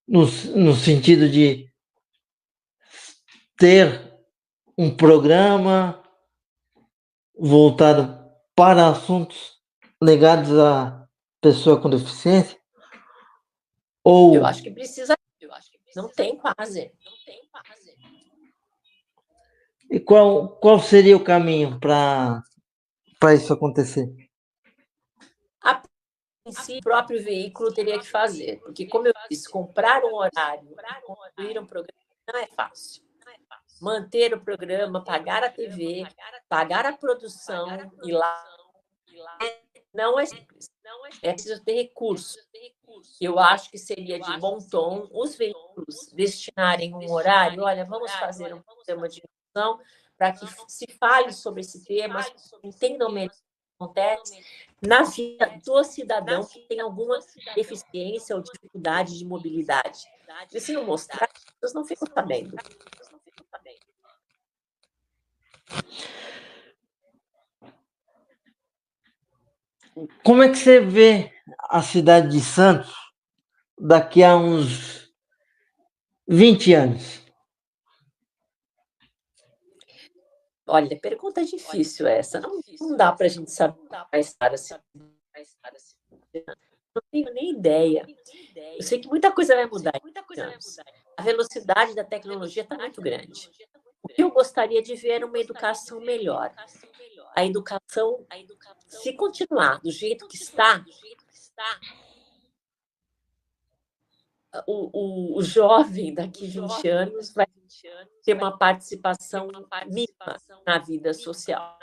No sentido de ter um programa voltado para assuntos ligados à pessoa com deficiência? Ou... Eu acho que precisa. Não tem quase. E qual seria o caminho para isso acontecer? O próprio veículo teria que fazer, porque, como eu disse, comprar um horário, construir um programa não é fácil. Manter o programa, pagar a TV, pagar a produção e lá não é simples. É preciso ter recursos. Eu acho que seria de bom tom os veículos destinarem um horário. Olha, vamos fazer um programa de discussão para que se fale sobre esse tema, entendam melhor o que acontece na vida do cidadão que tem alguma deficiência ou dificuldade de mobilidade. E se não mostrar, as pessoas não ficam sabendo. Como é que você vê a cidade de Santos daqui a uns 20 anos? Olha, pergunta difícil essa. Não dá para a gente saber a estar assim. Não tenho nem ideia. Eu sei que muita coisa vai mudar. A velocidade da tecnologia está muito grande. O que eu gostaria de ver é uma educação melhor. A educação, se continuar do jeito que está, o jovem daqui a 20 anos vai ter uma participação mínima na vida social,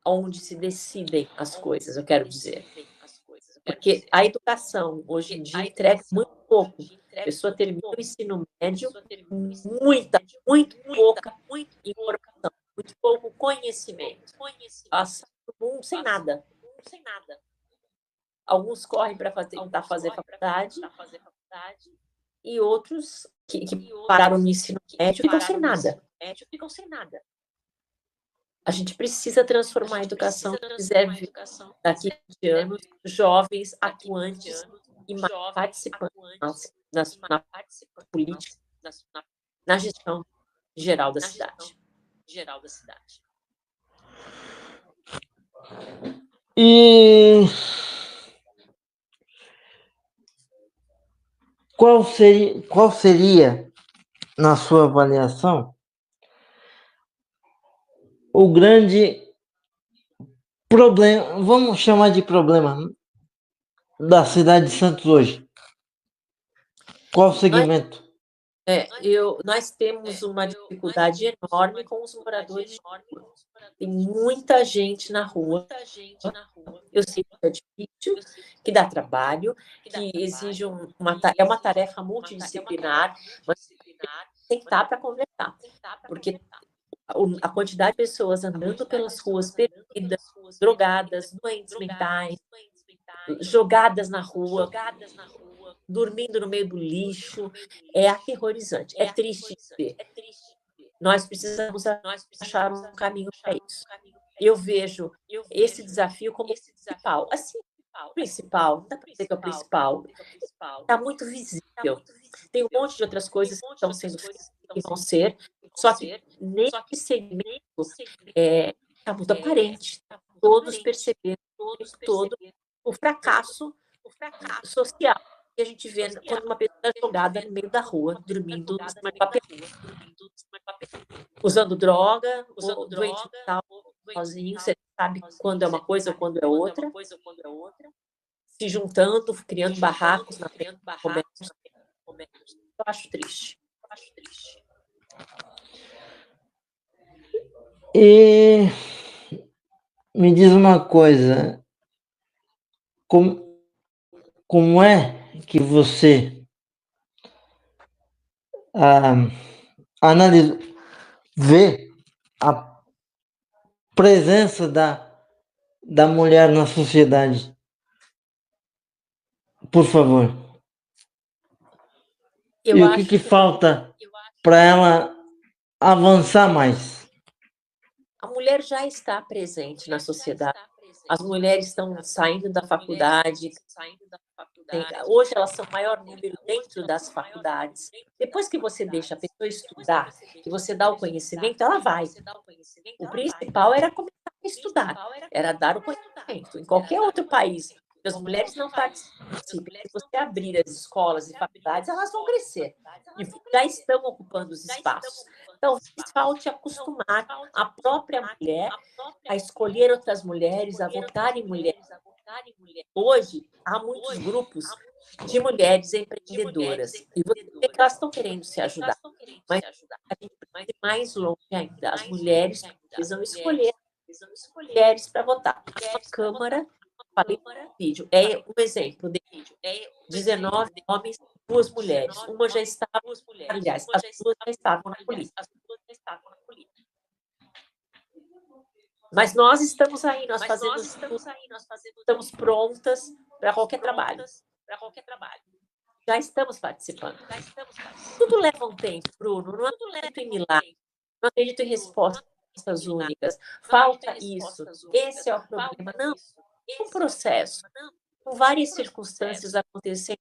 onde se decidem as coisas, eu quero dizer. Porque a educação, hoje em dia, entrega muito pouco. A pessoa termina o ensino médio com muito pouca informação, muito pouco conhecimento. Passa o mundo sem nada. Alguns correm para tentar fazer faculdade e outros que pararam no ensino médio ficam sem nada. A gente precisa transformar a educação que quiser ver daqui a 20 anos jovens atuantes e participantes na política, na gestão geral da cidade. E qual seria, na sua avaliação, o grande problema, vamos chamar de problema, da cidade de Santos hoje? Qual segmento? Nós temos uma dificuldade enorme com os moradores de rua. Tem muita gente na rua. Eu sei que é difícil, que dá trabalho, que exige é uma tarefa multidisciplinar, mas tem que estar para conversar, porque a quantidade de pessoas andando pelas ruas perdidas, drogadas, doentes mentais, jogadas na rua, dormindo no meio do lixo, é aterrorizante, é triste ver. Nós precisamos achar um caminho para isso. Eu vejo esse desafio como principal. Assim, principal, não dá para dizer que é o principal, está muito visível. Tem um monte de outras coisas que estão sendo feitas e vão ser, só que nesse segmento está muito aparente. Todos perceberam todo o fracasso social que a gente vê quando uma pessoa é jogada no meio da rua, dormindo em papel, usando droga, doente mental, sozinho, você sabe quando é uma coisa ou quando é outra, se juntando, criando barracos na frente do comércio. Eu acho triste. E me diz uma coisa, como é que você analisa, vê a presença da mulher na sociedade? Por favor. E o que falta para ela avançar mais? A mulher já está presente na sociedade. As mulheres estão saindo da faculdade. Hoje elas são maior número dentro das faculdades. Depois que você deixa a pessoa estudar, que você dá o conhecimento, ela vai. O principal era começar a estudar, era dar o conhecimento. Em qualquer outro país, as mulheres não participam. Se você abrir as escolas e faculdades, elas vão crescer e já estão ocupando os espaços. Então, falte acostumar a própria mulher a escolher outras mulheres, a votar em mulheres. Hoje, há muitos grupos de mulheres empreendedoras e você vê que elas estão querendo se ajudar. Mas a gente vai ir mais longe ainda. As mulheres precisam escolher mulheres para votar. A Câmara, falei no vídeo, é um exemplo de 19 homens, 2 mulheres. Uma já estava, aliás, as 2 já estavam na política. Mas nós estamos aí, nós estamos prontas para qualquer trabalho. Já estamos participando. Tudo leva um tempo, Bruno. Não acredito em milagre. Não acredito em respostas únicas. Falta isso. Esse é o problema. Não, é um processo. Com várias circunstâncias acontecendo.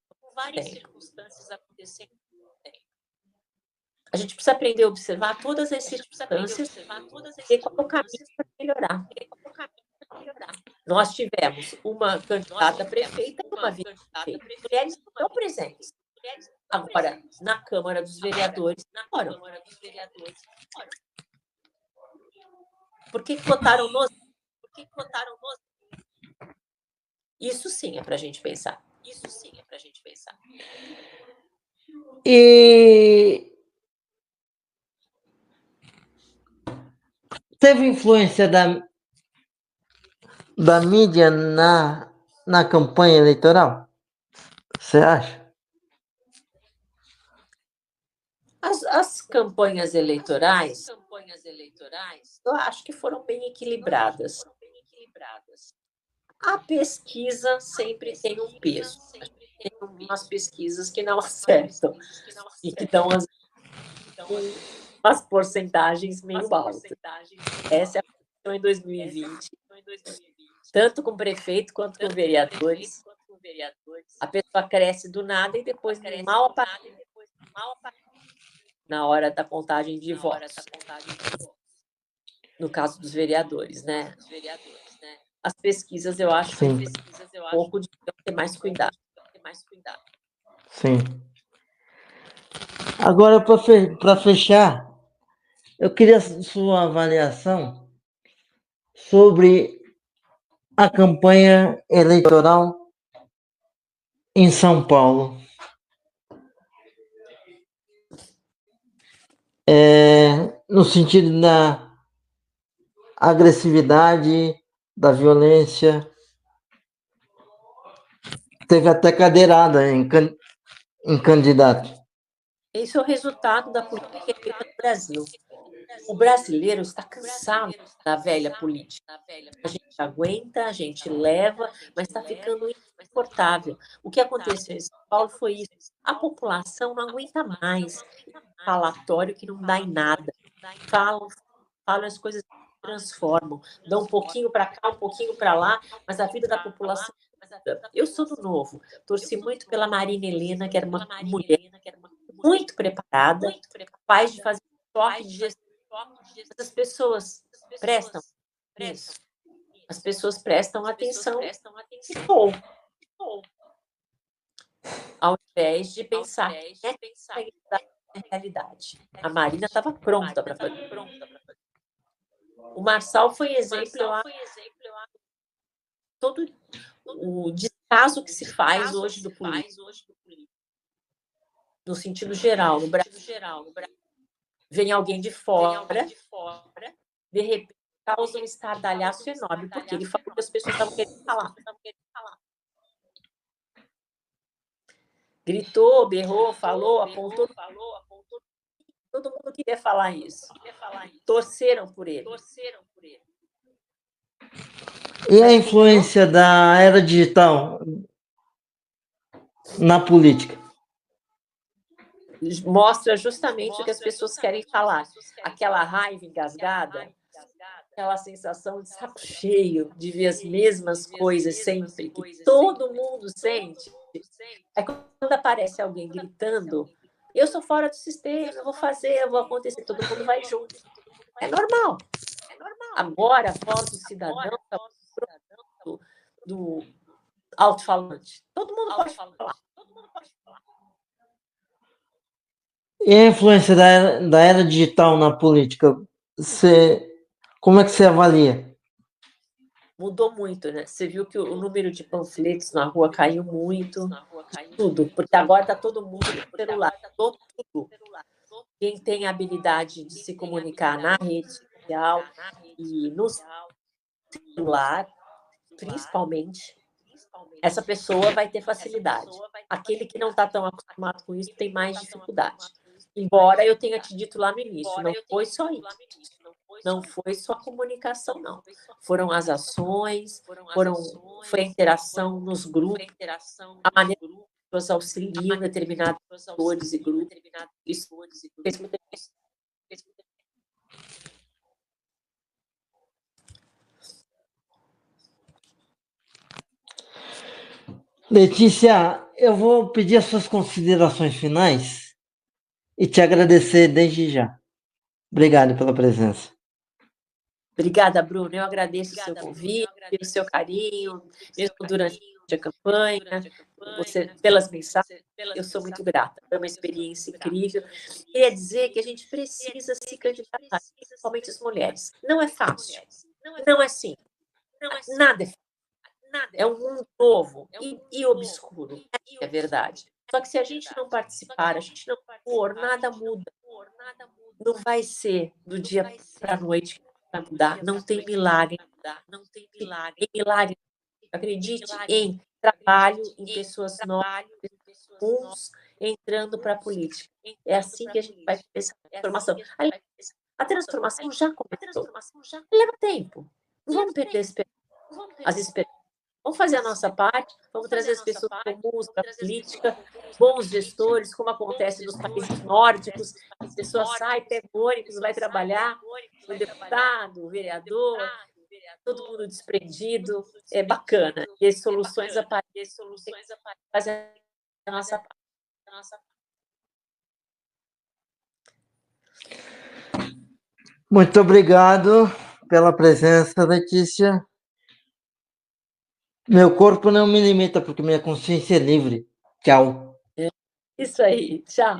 A gente precisa aprender a observar todas as circunstâncias e qual é o caminho para melhorar. Nós tivemos uma candidata a prefeita e uma vice-prefeita. Mulheres estão presentes. Agora, na Câmara dos Vereadores, foram. Por que votaram nos? Isso sim é para a gente pensar. E teve influência da mídia na campanha eleitoral? Você acha? As campanhas eleitorais, eu acho que foram bem equilibradas. A pesquisa sempre tem um peso. Tem umas pesquisas que não acertam e que dão as porcentagens meio altas. Essa é a questão em 2020. Tanto com prefeito quanto com vereadores. A pessoa cresce do nada e depois mal aparece na hora da contagem de votos. No caso dos vereadores, né? As pesquisas, eu acho que um pouco de ter mais cuidado. Sim. Agora, para fechar, eu queria sua avaliação sobre a campanha eleitoral em São Paulo. no sentido da agressividade, da violência. Teve até cadeirada em candidato. Esse é o resultado da política que é feita no Brasil. O brasileiro está cansado da velha política. A gente aguenta, a gente leva, mas está ficando insuportável. O que aconteceu em São Paulo foi isso. A população não aguenta mais falatório que não dá em nada. Falam as coisas se transformam, dão um pouquinho para cá, um pouquinho para lá, mas a vida da população. Eu sou do Novo, torci muito pela Marina Helena, que era uma mulher muito preparada, capaz de fazer toque de gestão. As pessoas prestam isso. As pessoas prestam atenção ao invés de pensar na realidade. A Marina estava pronta para fazer. O Marçal foi exemplo, eu acho, todo o descaso que se faz hoje do político, no sentido geral, no Brasil. Vem alguém de fora, de repente causa um estardalhaço enorme, porque ele falou que as pessoas estavam querendo falar. Gritou, berrou, falou, apontou. Todo mundo queria falar isso. Torceram por ele. E a influência da era digital na política? Mostra justamente o que as pessoas querem falar. Aquela raiva engasgada, aquela sensação de saco cheio, de ver as mesmas coisas sempre, que todo mundo sente. É quando aparece alguém gritando, eu sou fora do sistema, eu vou fazer, eu vou acontecer, todo mundo vai junto. É normal. Agora, a voz do cidadão do alto-falante. Todo mundo pode falar. E a influência da era digital na política? Como é que você avalia? Mudou muito, né? Você viu que o número de panfletos na rua caiu muito, tudo, porque agora está todo mundo no celular, tudo. Quem tem a habilidade de se comunicar na rede social e no celular, principalmente, essa pessoa vai ter facilidade. Aquele que não está tão acostumado com isso tem mais dificuldade. Embora eu tenha te dito lá no início, não foi só isso. Não foi só a comunicação, não. Foram as ações, foi a interação nos grupos, a maneira que as pessoas auxiliam determinados setores e grupos. Isso fez muita diferença. Letícia, eu vou pedir as suas considerações finais e te agradecer desde já. Obrigado pela presença. Obrigada, Bruno. Eu agradeço o seu convite, o seu carinho, mesmo durante a campanha, você, pelas mensagens. Eu sou muito grata. Foi uma experiência incrível. Queria dizer que a gente precisa se candidatar, principalmente as mulheres. Não é fácil. Não é simples. Nada é fácil. É um mundo novo e obscuro. É verdade. Só que se a gente não participar, a gente não for, nada muda. Não vai ser do dia para a noite para mudar. Não tem milagre. Tem milagre. Acredite em trabalho, em pessoas novas, uns entrando para a política. É assim que a gente vai ter essa transformação. A transformação já começou. Leva tempo. Não vamos perder as esperanças. Vamos fazer a nossa parte, vamos trazer as pessoas comuns para a política, bons gestores, como acontece nos países nórdicos, a pessoa sai, pega o ônibus, vai trabalhar, o deputado, o vereador, todo mundo desprendido, é bacana. E as soluções aparecem, fazer a nossa parte. Muito obrigado pela presença, Letícia. Meu corpo não me limita, porque minha consciência é livre. Tchau. Isso aí. Tchau.